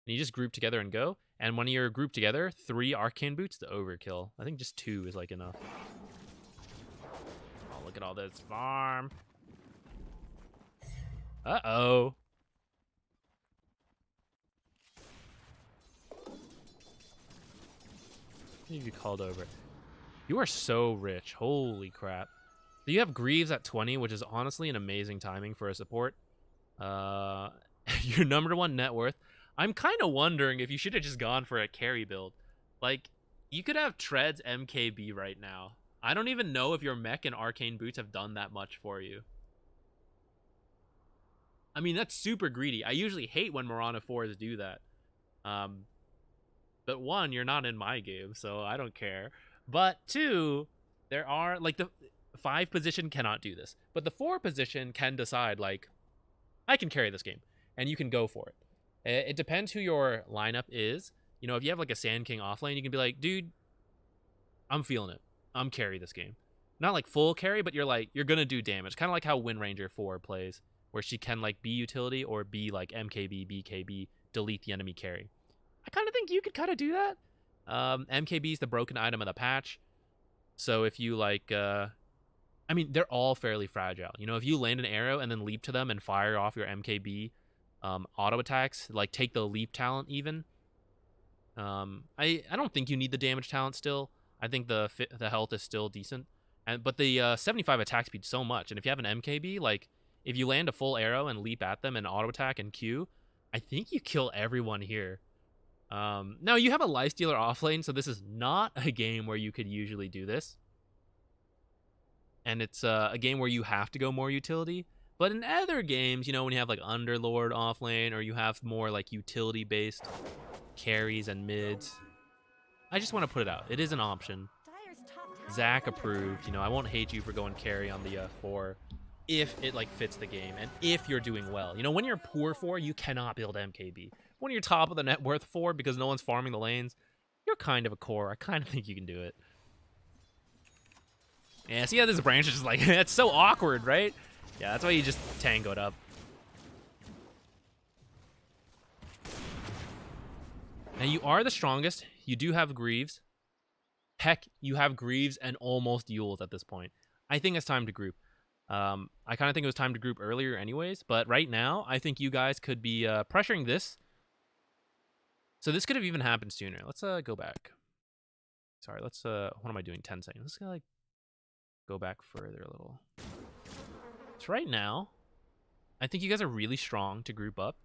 And you just group together and go. And when you're grouped together, 3 arcane boots to overkill. I think just 2 is like enough. Oh, look at all this farm. Uh-oh. You called over. You are so rich. Holy crap. So you have Greaves at 20, which is honestly an amazing timing for a support. Your number 1 net worth. I'm kind of wondering if you should have just gone for a carry build. Like, you could have Treads MKB right now. I don't even know if your mech and arcane boots have done that much for you. I mean, that's super greedy. I usually hate when Mirana 4s do that. But 1, you're not in my game, so I don't care. But 2, there are, like, the 5 position cannot do this. But the 4 position can decide, like, I can carry this game. And you can go for it. It depends who your lineup is. You know, if you have, like, a Sand King offlane, you can be like, dude, I'm feeling it. I'm carry this game. Not, like, full carry, but you're, like, you're gonna do damage. Kind of like how Wind Ranger 4 plays, where she can, like, be utility or be, like, MKB, BKB, delete the enemy carry. I kind of think you could kind of do that. MKB is the broken item of the patch. So if you like, I mean, they're all fairly fragile. You know, if you land an arrow and then leap to them and fire off your MKB auto attacks, like take the leap talent even. I don't think you need the damage talent still. I think the health is still decent, but the 75 attack speed so much, and if you have an MKB, like if you land a full arrow and leap at them and auto attack and Q, I think you kill everyone here. Now you have a lifestealer off lane, so this is not a game where you could usually do this, and it's a game where you have to go more utility. But in other games, you know, when you have like Underlord off lane, or you have more like utility based carries and mids, I just want to put it out. It is an option. Dyer's top tower Zach is under approved. You know, I won't hate you for going carry on the 4 if it like fits the game and if you're doing well. You know, when you're poor 4, you cannot build MKB. When you're top of the net worth 4 because no one's farming the lanes, you're kind of a core. I kind of think you can do it. Yeah, see how this branch is just like, it's so awkward, right? Yeah, that's why you just tangoed up. Now you are the strongest. You do have Greaves. Heck, you have Greaves and almost Yules at this point. I think it's time to group. I kind of think it was time to group earlier anyways, but right now, I think you guys could be pressuring this. So this could have even happened sooner. Let's go back. Sorry, let's, what am I doing? 10 seconds. Let's like go back further a little. So right now, I think you guys are really strong to group up.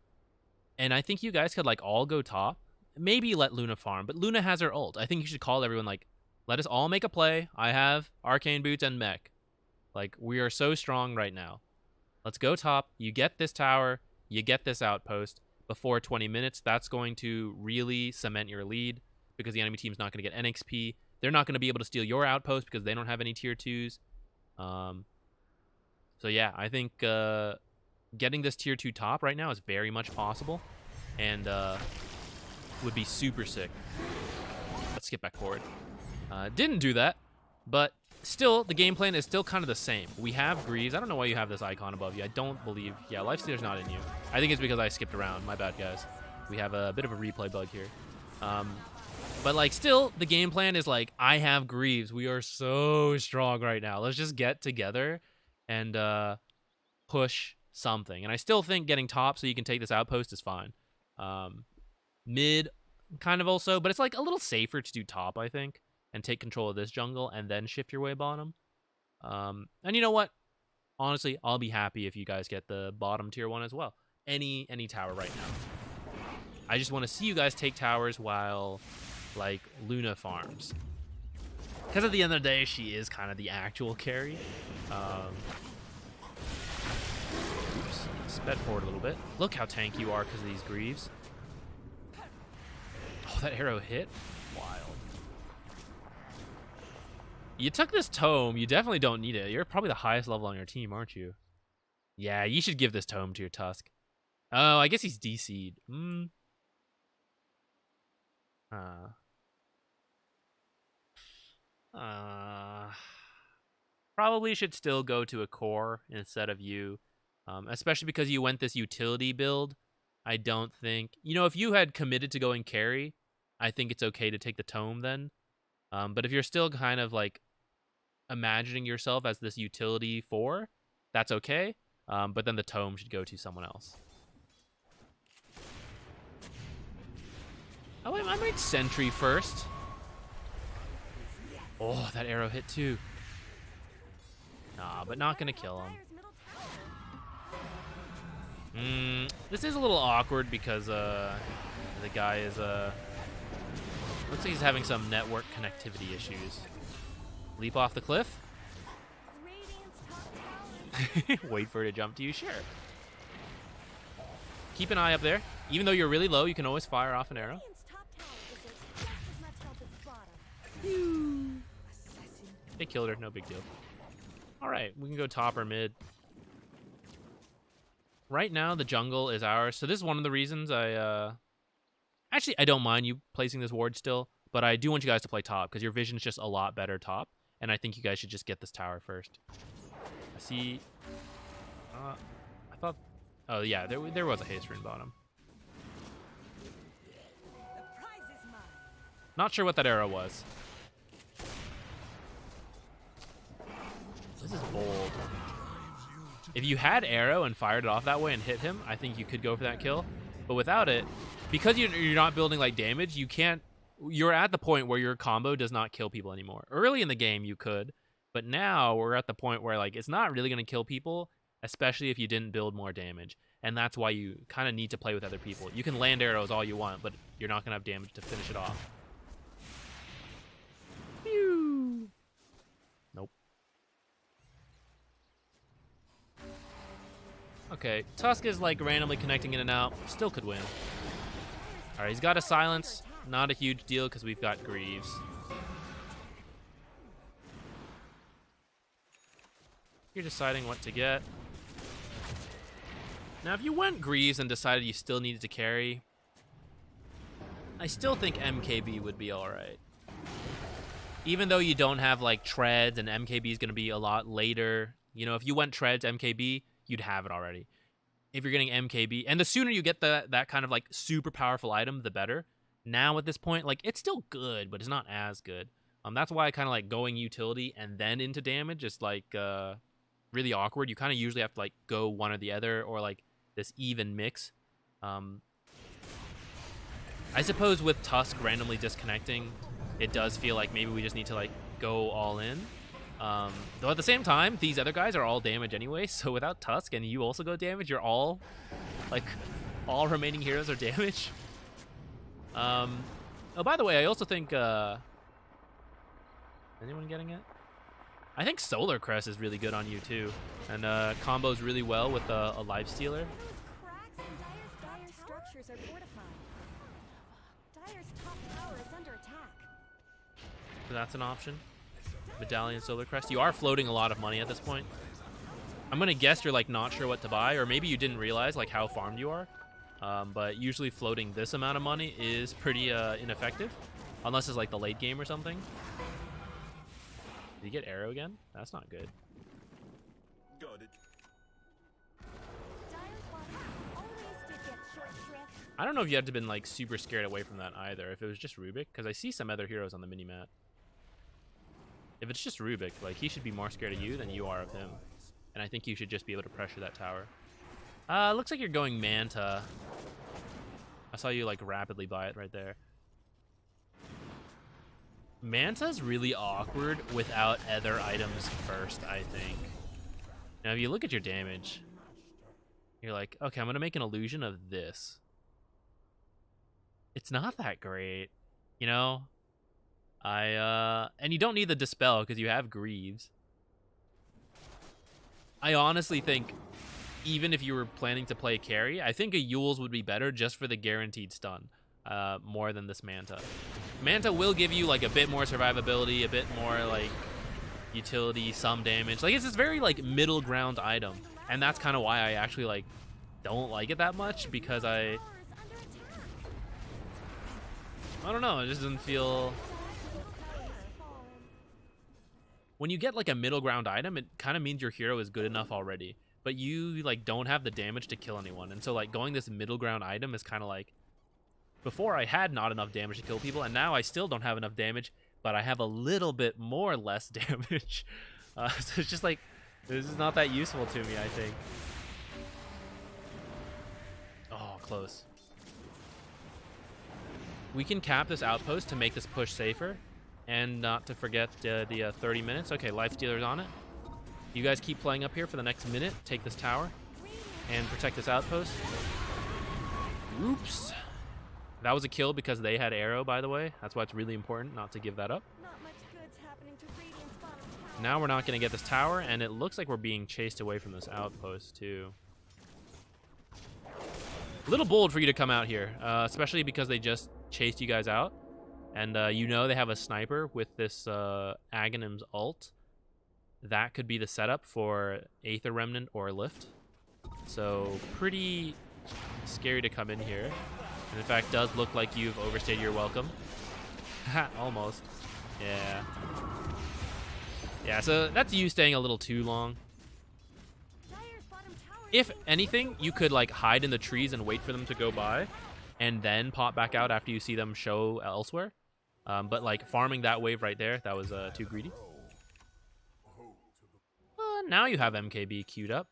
And I think you guys could like all go top. Maybe let Luna farm, but Luna has her ult. I think you should call everyone like, let us all make a play. I have Arcane Boots and Mech. Like, we are so strong right now. Let's go top. You get this tower. You get this outpost before 20 minutes. That's going to really cement your lead because the enemy team's not going to get NXP. They're not going to be able to steal your outpost because they don't have any tier 2s. So yeah, I think getting this tier 2 top right now is very much possible. And would be super sick. Let's skip back forward. Didn't do that, but still, the game plan is still kind of the same. We have Greaves. I don't know why you have this icon above you. I don't believe... Yeah, Lifestealer's not in you. I think it's because I skipped around. My bad, guys. We have a bit of a replay bug here. But, like, still, the game plan is, like, I have Greaves. We are so strong right now. Let's just get together and push something. And I still think getting top so you can take this outpost is fine. Mid, kind of also, but it's, like, a little safer to do top, I think, and take control of this jungle and then shift your way bottom. And you know what? Honestly, I'll be happy if you guys get the bottom tier 1 as well. Any tower right now. I just want to see you guys take towers while, like, Luna farms. Because at the end of the day, she is kind of the actual carry. Oops. Sped forward a little bit. Look how tanky you are because of these Greaves. Oh, that arrow hit? Wild. You took this tome. You definitely don't need it. You're probably the highest level on your team, aren't you? Yeah, you should give this tome to your Tusk. Oh, I guess he's DC'd. Probably should still go to a core instead of you. Especially because you went this utility build. I don't think... You know, if you had committed to going carry, I think it's okay to take the tome then. But if you're still kind of like imagining yourself as this utility 4, that's okay. But then the tome should go to someone else. Oh, I might sentry first. Oh, that arrow hit too. Nah, but not gonna kill him. This is a little awkward because the guy is looks like he's having some network connectivity issues. Leap off the cliff. Wait for it to jump to you, sure. Keep an eye up there. Even though you're really low, you can always fire off an arrow. They killed her, no big deal. Alright, we can go top or mid. Right now, the jungle is ours. So this is one of the reasons I... Actually, I don't mind you placing this ward still, but I do want you guys to play top, because your vision's just a lot better top, and I think you guys should just get this tower first. I see... I thought... Oh, yeah, there was a haste rune bottom. Not sure what that arrow was. This is bold. If you had arrow and fired it off that way and hit him, I think you could go for that kill. But without it, because you're not building like damage, you can't. You're at the point where your combo does not kill people anymore. Early in the game, you could, but now we're at the point where like it's not really going to kill people, especially if you didn't build more damage. And that's why you kind of need to play with other people. You can land arrows all you want, but you're not going to have damage to finish it off. Pew! Nope. Okay, Tusk is like randomly connecting in and out. Still could win. All right, he's got a silence. Not a huge deal because we've got Greaves. You're deciding what to get. Now, if you went Greaves and decided you still needed to carry, I still think MKB would be all right. Even though you don't have like treads and MKB is going to be a lot later. You know, if you went treads, MKB, you'd have it already. If you're getting MKB, and the sooner you get that kind of like super powerful item, the better. Now at this point, like it's still good, but it's not as good. That's why I kind of like going utility and then into damage is like really awkward. You kind of usually have to like go one or the other, or like this even mix. I suppose with Tusk randomly disconnecting, it does feel like maybe we just need to like go all in. Though at the same time, these other guys are all damage anyway, so without Tusk and you also go damage, you're all remaining heroes are damage. Oh, by the way, I also think anyone getting it? I think Solar Crest is really good on you too, and combos really well with a Life Stealer. Dyer's structures are fortified. Dyer's top tower is under attack. So that's an option. Medallion, Solar Crest. You are floating a lot of money at this point. I'm gonna guess you're like not sure what to buy, or maybe you didn't realize like how farmed you are. But usually floating this amount of money is pretty ineffective, unless it's like the late game or something. Did you get arrow again? That's not good. Got it. Dyer's bottom always did get short shrift. I don't know if you had to been like super scared away from that either. If it was just Rubik, because I see some other heroes on the mini-map. If it's just Rubik, like he should be more scared of you than you are of him. And I think you should just be able to pressure that tower. Looks like you're going Manta. I saw you like rapidly buy it right there. Manta's really awkward without other items first, I think. Now, if you look at your damage, you're like, okay, I'm gonna make an illusion of this. It's not that great, you know? And you don't need the Dispel because you have Greaves. I honestly think, even if you were planning to play carry, I think a Yule's would be better just for the guaranteed stun, more than this Manta. Manta will give you like a bit more survivability, a bit more like utility, some damage. Like it's this very like middle ground item, and that's kind of why I actually like don't like it that much, because I don't know, it just doesn't feel. When you get like a middle ground item, it kind of means your hero is good enough already, but you like don't have the damage to kill anyone. And so like going this middle ground item is kind of like, before I had not enough damage to kill people, and now I still don't have enough damage, but I have a little bit more less damage. So it's just like, this is not that useful to me, I think. Oh, close. We can cap this outpost to make this push safer. And not to forget the 30 minutes. Okay, Life Stealer's on it. You guys keep playing up here for the next minute. Take this tower and protect this outpost. Oops. That was a kill because they had arrow, by the way. That's why it's really important not to give that up. Not much good's happening to Radiant's bottom tower. Now we're not going to get this tower, and it looks like we're being chased away from this outpost, too. A little bold for you to come out here, especially because they just chased you guys out. And you know they have a sniper with this Aghanim's ult. That could be the setup for Aether Remnant or Lift. So pretty scary to come in here. And in fact, does look like you've overstayed your welcome. Almost. Yeah. Yeah, so that's you staying a little too long. Dyer's bottom tower If anything, you could like hide in the trees and wait for them to go by, and then pop back out after you see them show elsewhere. But like farming that wave right there, that was too greedy. Now you have MKB queued up.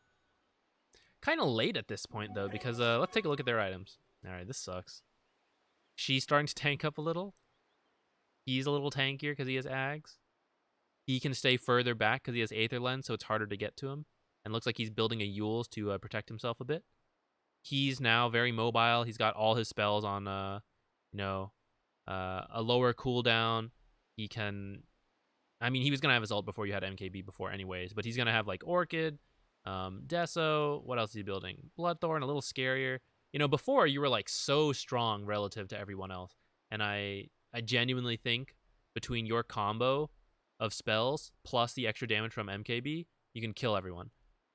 Kind of late at this point, though, because let's take a look at their items. All right, this sucks. She's starting to tank up a little. He's a little tankier because he has Ags. He can stay further back because he has Aether Lens, so it's harder to get to him. And looks like he's building a Yules to protect himself a bit. He's now very mobile. He's got all his spells on, a lower cooldown. He can... I mean, he was going to have his ult before you had MKB before anyways, but he's going to have, like, Orchid, Deso. What else is he building? Bloodthorn, a little scarier. You know, before, you were, like, so strong relative to everyone else. And I genuinely think between your combo of spells plus the extra damage from MKB, you can kill everyone.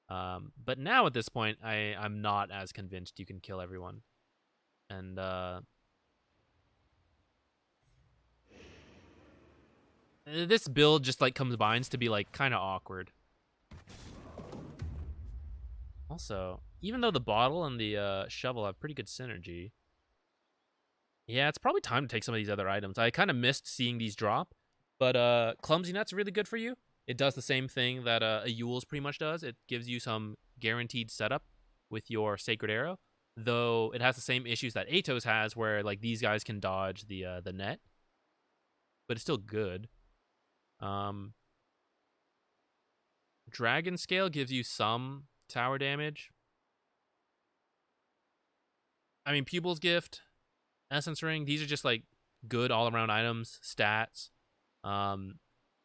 But now at this point, I'm not as convinced you can kill everyone. And this build just like combines to be like kind of awkward. Also, even though the bottle and the shovel have pretty good synergy, yeah, it's probably time to take some of these other items. I kind of missed seeing these drop, but Clumsy Nut's really good for you. It does the same thing that a Yules pretty much does. It gives you some guaranteed setup with your Sacred Arrow, though it has the same issues that Atos has, where like these guys can dodge the net, but it's still good. Dragon Scale gives you some tower damage. I mean, Pupil's Gift, Essence Ring, these are just like good all-around items, stats.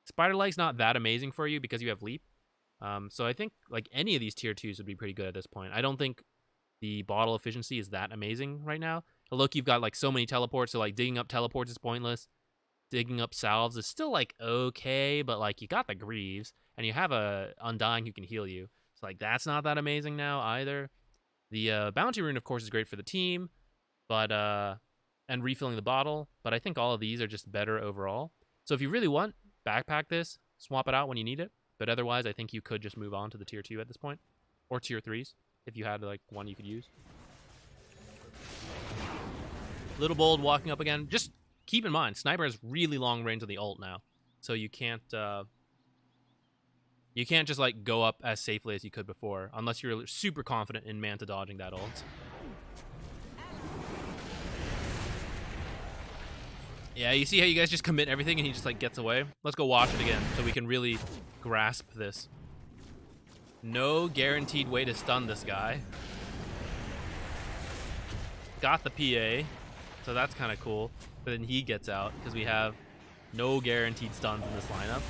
Spider Leg's not that amazing for you because you have Leap. So I think like any of these tier 2s would be pretty good at this point. I don't think the bottle efficiency is that amazing right now. Look, you've got like so many teleports, so like digging up teleports is pointless. Digging up salves is still like okay, but like you got the Greaves and you have a Undying who can heal you. So like that's not that amazing now either. The Bounty Rune, of course, is great for the team, but and refilling the bottle. But I think all of these are just better overall. So if you really want, backpack this, swap it out when you need it. But otherwise, I think you could just move on to the tier 2 at this point, or tier 3s if you had like one you could use. Little Bold walking up again. Just keep in mind, Sniper has really long range on the ult now, so you can't just like go up as safely as you could before, unless you're super confident in Manta dodging that ult. Yeah, you see how you guys just commit everything and he just like gets away? Let's go watch it again so we can really grasp this. No guaranteed way to stun this guy. Got the PA, so that's kind of cool. But then he gets out because we have no guaranteed stuns in this lineup.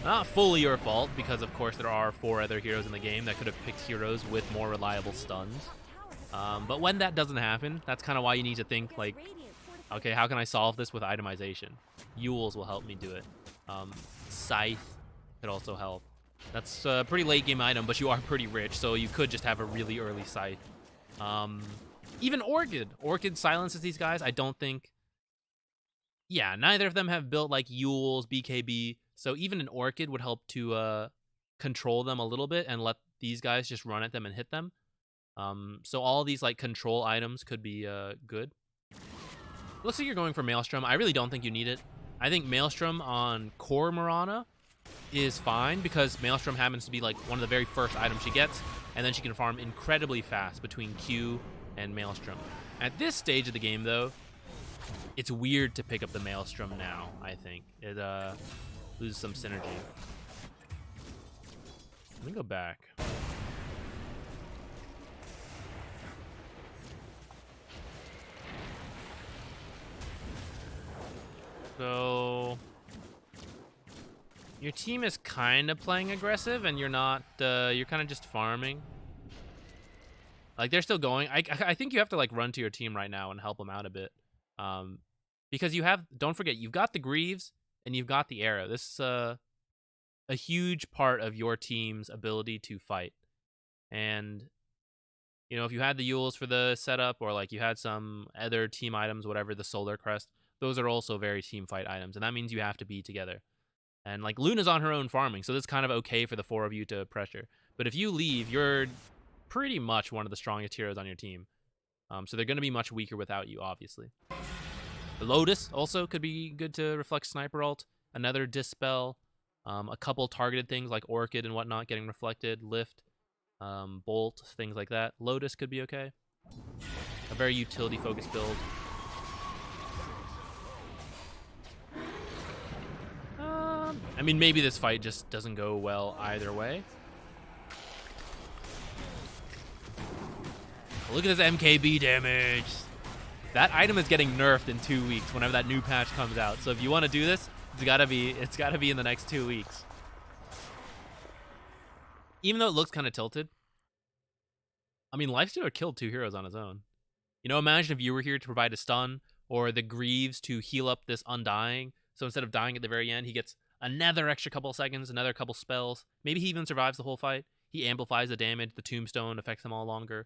Not fully your fault because, of course, there are 4 other heroes in the game that could have picked heroes with more reliable stuns. But when that doesn't happen, that's kind of why you need to think, like, okay, how can I solve this with itemization? Yules will help me do it. Scythe could also help. That's a pretty late game item, but you are pretty rich, so you could just have a really early Scythe. Even Orchid. Orchid silences these guys. I don't think... Yeah, neither of them have built, like, Yules, BKB, so even an Orchid would help to control them a little bit and let these guys just run at them and hit them. So all these, like, control items could be good. Looks like you're going for Maelstrom. I really don't think you need it. I think Maelstrom on core Mirana is fine because Maelstrom happens to be like one of the very first items she gets, and then she can farm incredibly fast between Q and Maelstrom. At this stage of the game, though, it's weird to pick up the Maelstrom now, I think. It loses some synergy. Let me go back. So your team is kind of playing aggressive, and you're not. You're kind of just farming. Like they're still going. I think you have to like run to your team right now and help them out a bit, because you have. Don't forget, you've got the Greaves and you've got the Arrow. This is a huge part of your team's ability to fight. And you know, if you had the Yules for the setup, or like you had some other team items, whatever, the Solar Crest. Those are also very team fight items, and that means you have to be together. And like Luna's on her own farming, so that's kind of okay for the 4 of you to pressure. But if you leave, you're pretty much one of the strongest heroes on your team. So they're going to be much weaker without you, obviously. The Lotus also could be good to reflect Sniper ult. Another Dispel. A couple targeted things like Orchid and whatnot getting reflected. Lift. Bolt, things like that. Lotus could be okay. A very utility-focused build. I mean, maybe this fight just doesn't go well either way. Look at this MKB damage. That item is getting nerfed in 2 weeks whenever that new patch comes out. So if you want to do this, it's gotta be in the next 2 weeks. Even though it looks kind of tilted. I mean, Lifestealer killed 2 heroes on his own. You know, imagine if you were here to provide a stun, or the Greaves to heal up this Undying. So instead of dying at the very end, he gets another extra couple of seconds, another couple spells. Maybe he even survives the whole fight. He amplifies the damage. The Tombstone affects him all longer.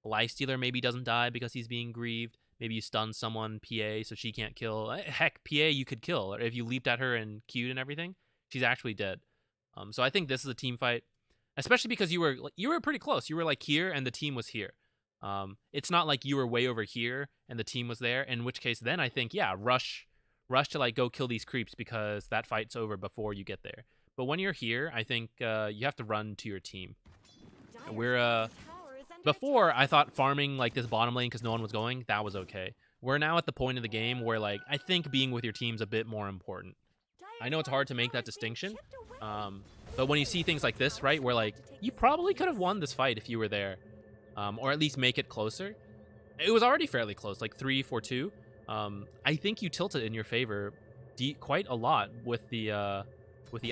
Lifestealer maybe doesn't die because he's being grieved. Maybe you stun someone, PA, so she can't kill. Heck, PA you could kill. Or if you leaped at her and Q'd and everything, she's actually dead. So I think this is a team fight, especially because you were pretty close. You were like here and the team was here. It's not like you were way over here and the team was there, in which case then I think, yeah, rush to like go kill these creeps because that fight's over before you get there. But when you're here, I think you have to run to your team. We're before I thought farming like this bottom lane because no one was going, that was okay. We're now at the point of the game where like I think being with your team's a bit more important. I know it's hard to make that distinction, but when you see things like this, right, where like you probably could have won this fight if you were there, or at least make it closer. It was already fairly close, like 3-4-2. I think you tilted in your favor quite a lot with the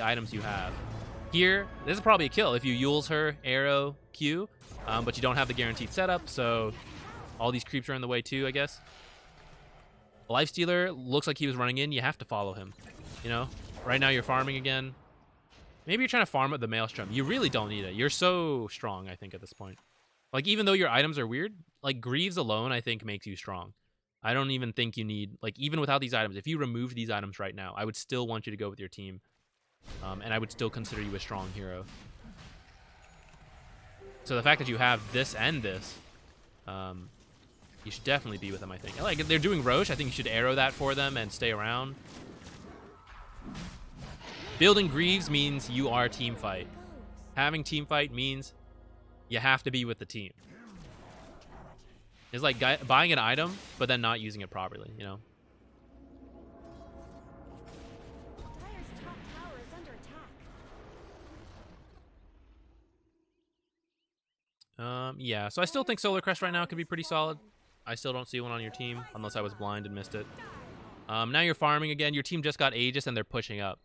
items you have. Here, this is probably a kill if you Yule's her, arrow, Q, but you don't have the guaranteed setup, so all these creeps are in the way too, I guess. Lifestealer looks like he was running in. You have to follow him. You know, right now you're farming again. Maybe you're trying to farm at the Maelstrom. You really don't need it. You're so strong, I think, at this point. Like, even though your items are weird, like, Greaves alone, I think, makes you strong. I don't even think you need, like, even without these items, if you remove these items right now, I would still want you to go with your team. And I would still consider you a strong hero. So the fact that you have this and this, you should definitely be with them, I think. Like, if they're doing Roche, I think you should arrow that for them and stay around. Building Greaves means you are team fight. Having team fight means you have to be with the team. It's like buying an item, but then not using it properly, you know? Dire's top tower is under attack. Yeah, so I still think Solar Crest right now could be pretty solid. I still don't see one on your team, unless I was blind and missed it. Now you're farming again. Your team just got Aegis, and they're pushing up.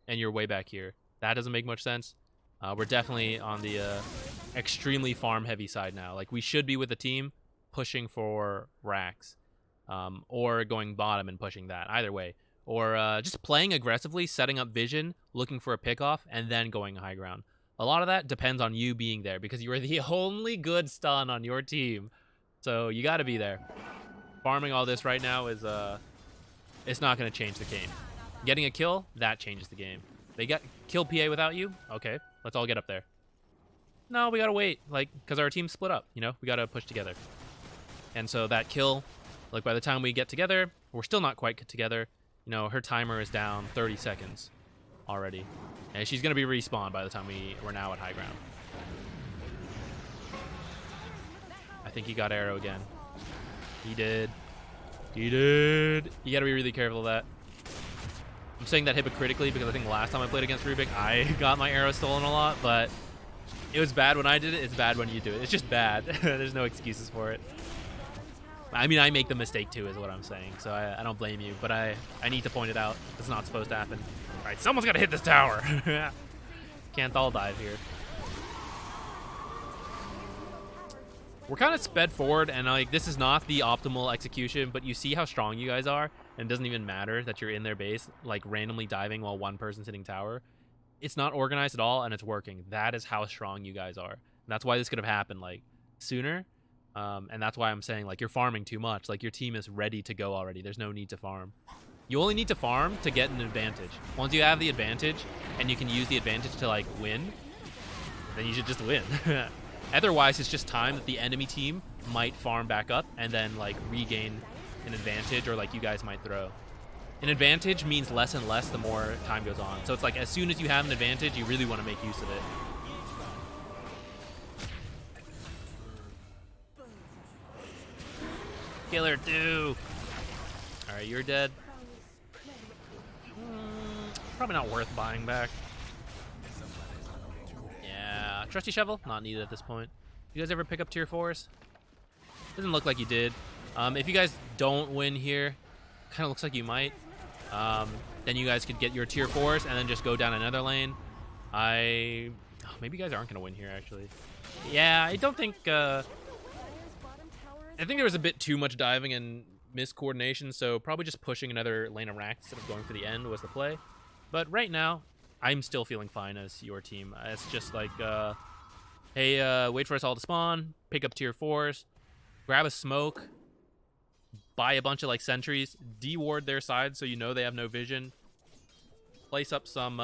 And you're way back here. That doesn't make much sense. We're definitely on the extremely farm-heavy side now. Like, we should be with the team pushing for racks. Or going bottom and pushing that. Either way. Or just playing aggressively, setting up vision, looking for a pickoff, and then going high ground. A lot of that depends on you being there, because you are the only good stun on your team. So you got to be there. Farming all this right now is it's not going to change the game. Getting a kill, that changes the game. They got kill PA without you? Okay, let's all get up there. No, we got to wait, like, because our team split up, you know? We got to push together. And so that kill, like, by the time we get together, we're still not quite together. You know, her timer is down 30 seconds already. And she's going to be respawned by the time we're now at high ground. I think he got arrow again. He did. He did. You got to be really careful of that. I'm saying that hypocritically because I think last time I played against Rubik, I got my arrow stolen a lot, but it was bad when I did it. It's bad when you do it. It's just bad. There's no excuses for it. I mean, I make the mistake too, is what I'm saying, so I don't blame you, but I need to point it out. It's not supposed to happen. All right, someone's got to hit this tower. Can't all dive here. We're kind of sped forward, and like this is not the optimal execution, but you see how strong you guys are, and it doesn't even matter that you're in their base, like randomly diving while one person's hitting tower. It's not organized at all, and it's working. That is how strong you guys are. And that's why this could have happened like sooner, and that's why I'm saying like you're farming too much. Like your team is ready to go already. There's no need to farm. You only need to farm to get an advantage. Once you have the advantage, and you can use the advantage to like win, then you should just win. Otherwise, it's just time that the enemy team might farm back up and then like regain an advantage, or like you guys might throw. An advantage means less and less the more time goes on. So it's like as soon as you have an advantage, you really want to make use of it. Killer 2. All right, you're dead. Probably not worth buying back. Yeah, trusty shovel, not needed at this point. You guys ever pick up tier 4s? Doesn't look like you did. If you guys don't win here, kind of looks like you might. Then you guys could get your tier 4s and then just go down another lane. Maybe you guys aren't gonna win here actually. Yeah, I don't think. I think there was a bit too much diving and miscoordination, so probably just pushing another lane of rack instead of going for the end was the play. But right now, I'm still feeling fine as your team. It's just like, hey, wait for us all to spawn, pick up tier 4s, grab a smoke, buy a bunch of like sentries, de-ward their side so you know they have no vision, place up some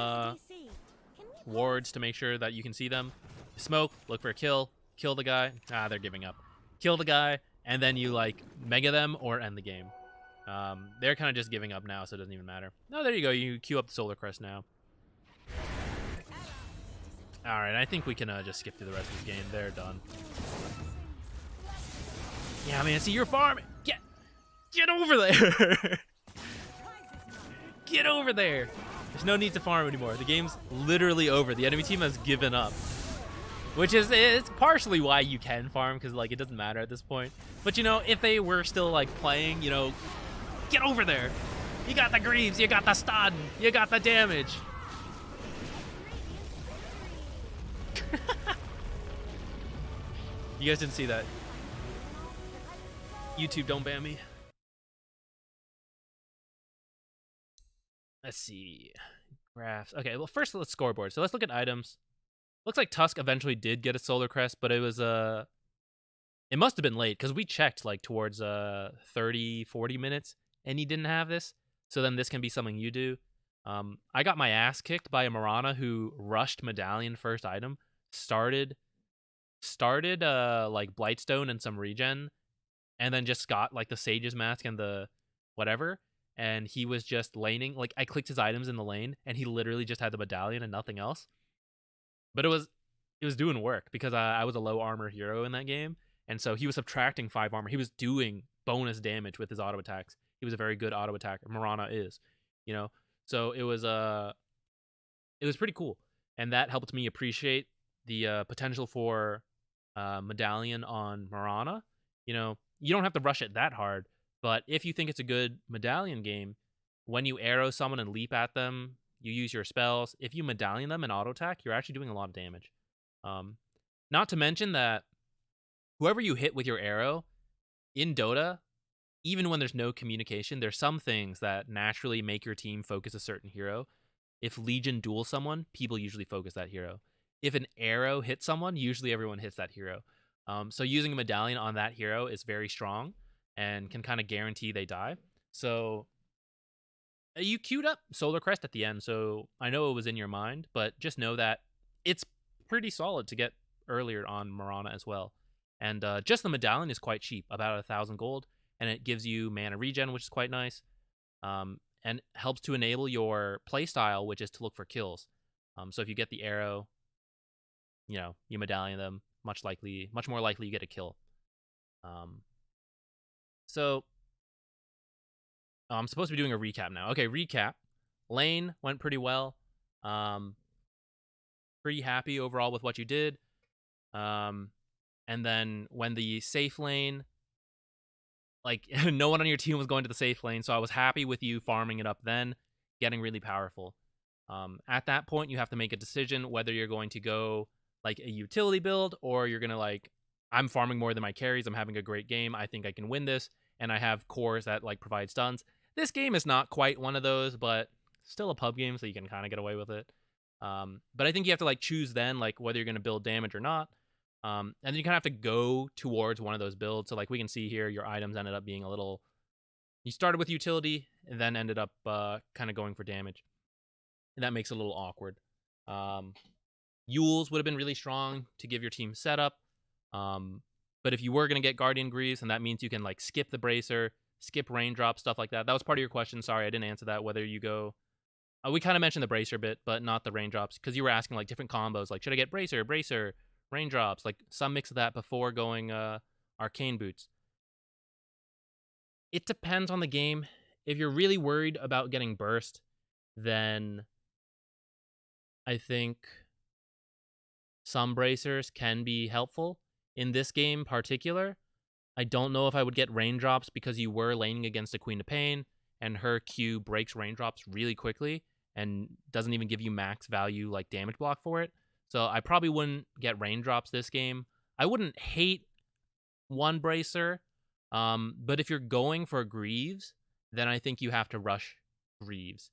wards to make sure that you can see them, smoke, look for a kill the guy. They're giving up. Kill the guy, and then you like mega them or end the game. They're kind of just giving up now, so it doesn't even matter. Oh, there you go. You queue up the Solar Crest now. All right, I think we can just skip through the rest of this game. They're done. Yeah, man. See, you're farming. Get over there. Get over there. There's no need to farm anymore. The game's literally over. The enemy team has given up. Which is, it's partially why you can farm, because like it doesn't matter at this point. But you know, if they were still like playing, you know, get over there. You got the Greaves, you got the stun, you got the damage. You guys didn't see that. YouTube, don't ban me. Let's see. Graphs. Okay, well first let's scoreboard. So let's look at items. Looks like Tusk eventually did get a Solar Crest, but it was it must have been late because we checked like towards 30, 40 minutes and he didn't have this. So then this can be something you do. I got my ass kicked by a Mirana who rushed Medallion first item, started like Blightstone and some regen, and then just got like the Sage's Mask and the whatever, and he was just laning. Like I clicked his items in the lane and he literally just had the Medallion and nothing else. But it was doing work because I was a low armor hero in that game, and so he was subtracting 5 armor. He was doing bonus damage with his auto attacks. He was a very good auto attacker. Mirana is, you know. So it was pretty cool, and that helped me appreciate the potential for Medallion on Mirana. You know, you don't have to rush it that hard, but if you think it's a good Medallion game, when you arrow someone and leap at them, you use your spells. If you Medallion them and auto attack, you're actually doing a lot of damage. Not to mention that whoever you hit with your arrow in Dota, even when there's no communication, there's some things that naturally make your team focus a certain hero. If Legion duels someone, people usually focus that hero. If an arrow hits someone, usually everyone hits that hero. So using a Medallion on that hero is very strong and can kind of guarantee they die. So you queued up Solar Crest at the end, so I know it was in your mind, but just know that it's pretty solid to get earlier on Mirana as well. And just the Medallion is quite cheap, about 1,000 gold, and it gives you mana regen, which is quite nice, and helps to enable your playstyle, which is to look for kills. So if you get the arrow, you know, you Medallion them, much more likely you get a kill. So I'm supposed to be doing a recap now. Okay, recap. Lane went pretty well. Pretty happy overall with what you did. And then when the safe lane, like no one on your team was going to the safe lane, so I was happy with you farming it up then, getting really powerful. At that point, you have to make a decision whether you're going to go like a utility build or you're going to like, I'm farming more than my carries, I'm having a great game, I think I can win this, and I have cores that like provide stuns. This game is not quite one of those, but still a pub game, so you can kind of get away with it. But I think you have to like choose then, like whether you're going to build damage or not. And then you kind of have to go towards one of those builds. So like we can see here, your items ended up being a little. You started with utility and then ended up kind of going for damage, and that makes it a little awkward. Yules would have been really strong to give your team setup. But if you were going to get Guardian Greaves, and that means you can like skip the Bracer, skip Raindrop, stuff like that. That was part of your question. Sorry, I didn't answer that. Whether you go, we kind of mentioned the Bracer bit, but not the Raindrops, because you were asking like different combos. Like, should I get Bracer, Raindrops? Like some mix of that before going Arcane Boots. It depends on the game. If you're really worried about getting burst, then I think some bracers can be helpful. In this game particular, I don't know if I would get raindrops because you were laning against a Queen of Pain, and her Q breaks raindrops really quickly and doesn't even give you max value like damage block for it. So I probably wouldn't get raindrops this game. I wouldn't hate one bracer, but if you're going for Greaves, then I think you have to rush Greaves.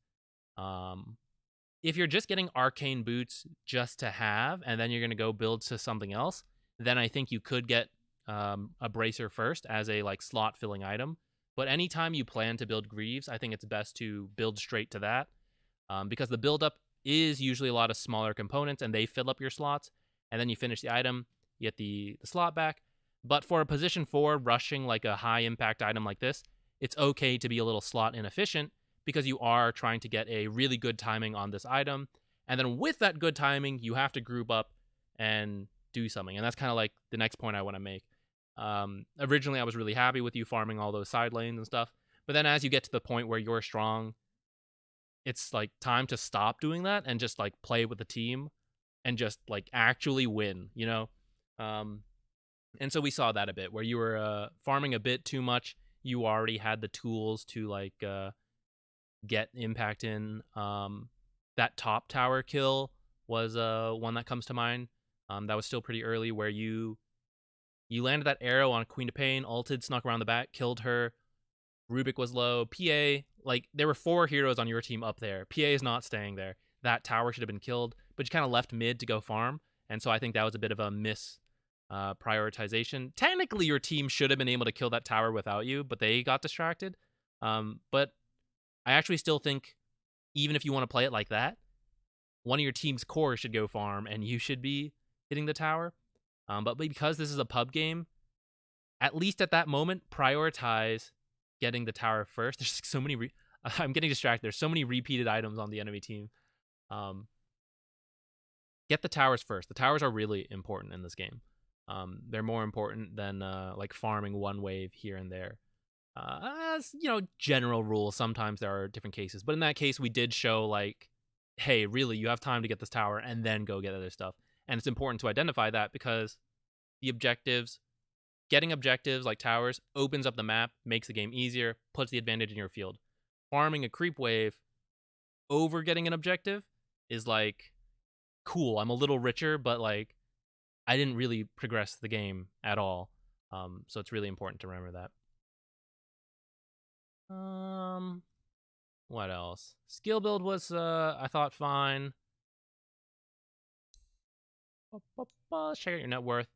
Um, if you're just getting arcane boots just to have, and then you're going to go build to something else, then I think you could get a bracer first as a like slot filling item. But anytime you plan to build Greaves, I think it's best to build straight to that, because the build up is usually a lot of smaller components and they fill up your slots, and then you finish the item, you get the slot back. But for a position 4 rushing like a high impact item like this, it's okay to be a little slot inefficient because you are trying to get a really good timing on this item. And then with that good timing, you have to group up and do something. And that's kind of like the next point I want to make. Originally, I was really happy with you farming all those side lanes and stuff. But then as you get to the point where you're strong, it's like time to stop doing that and just like play with the team and just like actually win, you know? And so we saw that a bit where you were farming a bit too much. You already had the tools to like get impact in. That top tower kill was one that comes to mind. That was still pretty early where you landed that arrow on Queen of Pain, ulted, snuck around the back, killed her. Rubik was low. PA, like, there were 4 heroes on your team up there. PA is not staying there. That tower should have been killed, but you kind of left mid to go farm. And so I think that was a bit of a miss prioritization. Technically, your team should have been able to kill that tower without you, but they got distracted. But I actually still think, even if you want to play it like that, one of your team's core should go farm, and you should be hitting the tower. But because this is a pub game, at least at that moment, prioritize getting the tower first. There's so many. I'm getting distracted. There's so many repeated items on the enemy team. Get the towers first. The towers are really important in this game. They're more important than like farming one wave here and there. As you know, general rule. Sometimes there are different cases, but in that case, we did show like, hey, really, you have time to get this tower and then go get other stuff. And it's important to identify that because the objectives, getting objectives like towers, opens up the map, makes the game easier, puts the advantage in your field. Farming a creep wave over getting an objective is like, cool, I'm a little richer, but like, I didn't really progress the game at all. So it's really important to remember that. What else? Skill build was, I thought, fine. Let's check out your net worth.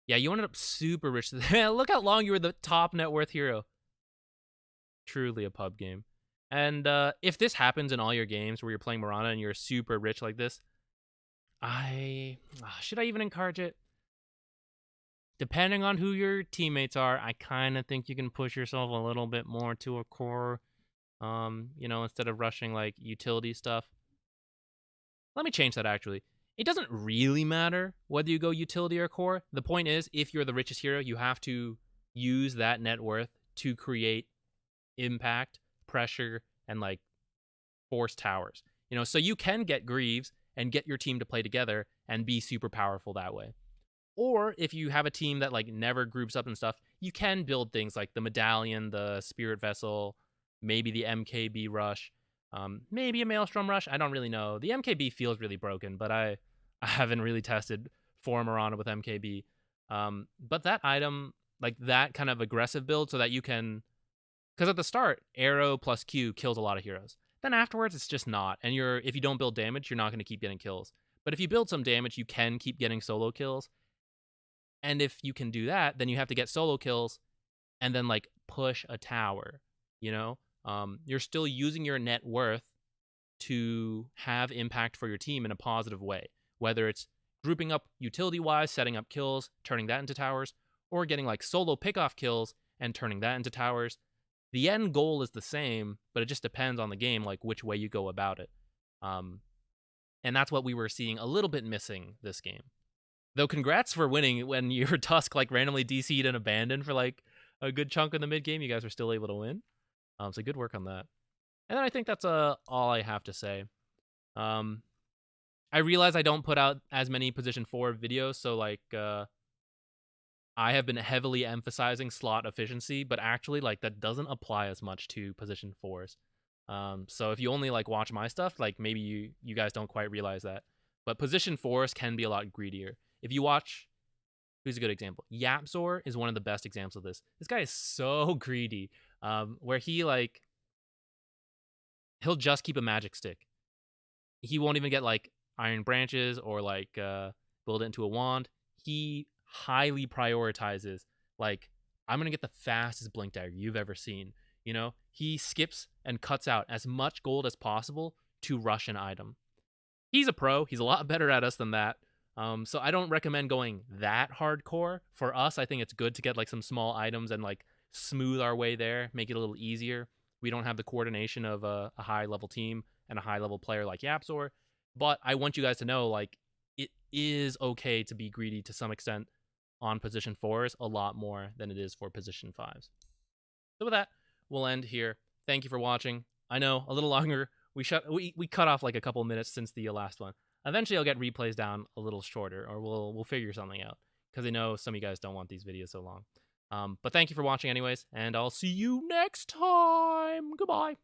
Yeah, you ended up super rich. Look how long you were the top net worth hero. Truly a pub game. And if this happens in all your games where you're playing Mirana and you're super rich like this, should I even encourage it? Depending on who your teammates are, I kind of think you can push yourself a little bit more to a core, instead of rushing like utility stuff. Let me change that actually. It doesn't really matter whether you go utility or core. The point is, if you're the richest hero, you have to use that net worth to create impact, pressure, and like force towers. So you can get Greaves and get your team to play together and be super powerful that way. Or if you have a team that like never groups up and stuff, you can build things like the Medallion, the Spirit Vessel, maybe the MKB Rush, maybe a Maelstrom Rush. I don't really know. The MKB feels really broken, but I haven't really tested for Mirana with MKB. But that item, like that kind of aggressive build so that you can, because at the start, arrow plus Q kills a lot of heroes. Then afterwards, it's just not. And if you don't build damage, you're not going to keep getting kills. But if you build some damage, you can keep getting solo kills. And if you can do that, then you have to get solo kills and then like push a tower, You're still using your net worth to have impact for your team in a positive way, whether it's grouping up utility-wise, setting up kills, turning that into towers, or getting like solo pick-off kills and turning that into towers. The end goal is the same, but it just depends on the game, like which way you go about it. And that's what we were seeing a little bit missing this game. Though congrats for winning when your Tusk like randomly DC'd and abandoned for like a good chunk of the mid game, you guys were still able to win. So good work on that. And then I think that's all I have to say. I realize I don't put out as many position 4 videos, so like I have been heavily emphasizing slot efficiency, but actually like that doesn't apply as much to position 4s. So if you only like watch my stuff, like maybe you guys don't quite realize that. But position 4s can be a lot greedier. If you watch, who's a good example? Yapzor is one of the best examples of this. This guy is so greedy, where he like he'll just keep a magic stick. He won't even get like iron branches or like build it into a wand. He highly prioritizes like I'm gonna get the fastest blink dagger you've ever seen. You know, he skips and cuts out as much gold as possible to rush an item. He's a pro. He's a lot better at us than that. So I don't recommend going that hardcore. For us, I think it's good to get like some small items and like smooth our way there, make it a little easier. We don't have the coordination of a high level team and a high level player like Yapzor. But I want you guys to know, like, it is okay to be greedy to some extent on position 4s, a lot more than it is for position 5s. So with that, we'll end here. Thank you for watching. I know, a little longer. We cut off like a couple minutes since the last one. Eventually, I'll get replays down a little shorter, or we'll figure something out, because I know some of you guys don't want these videos so long. But thank you for watching anyways, and I'll see you next time. Goodbye.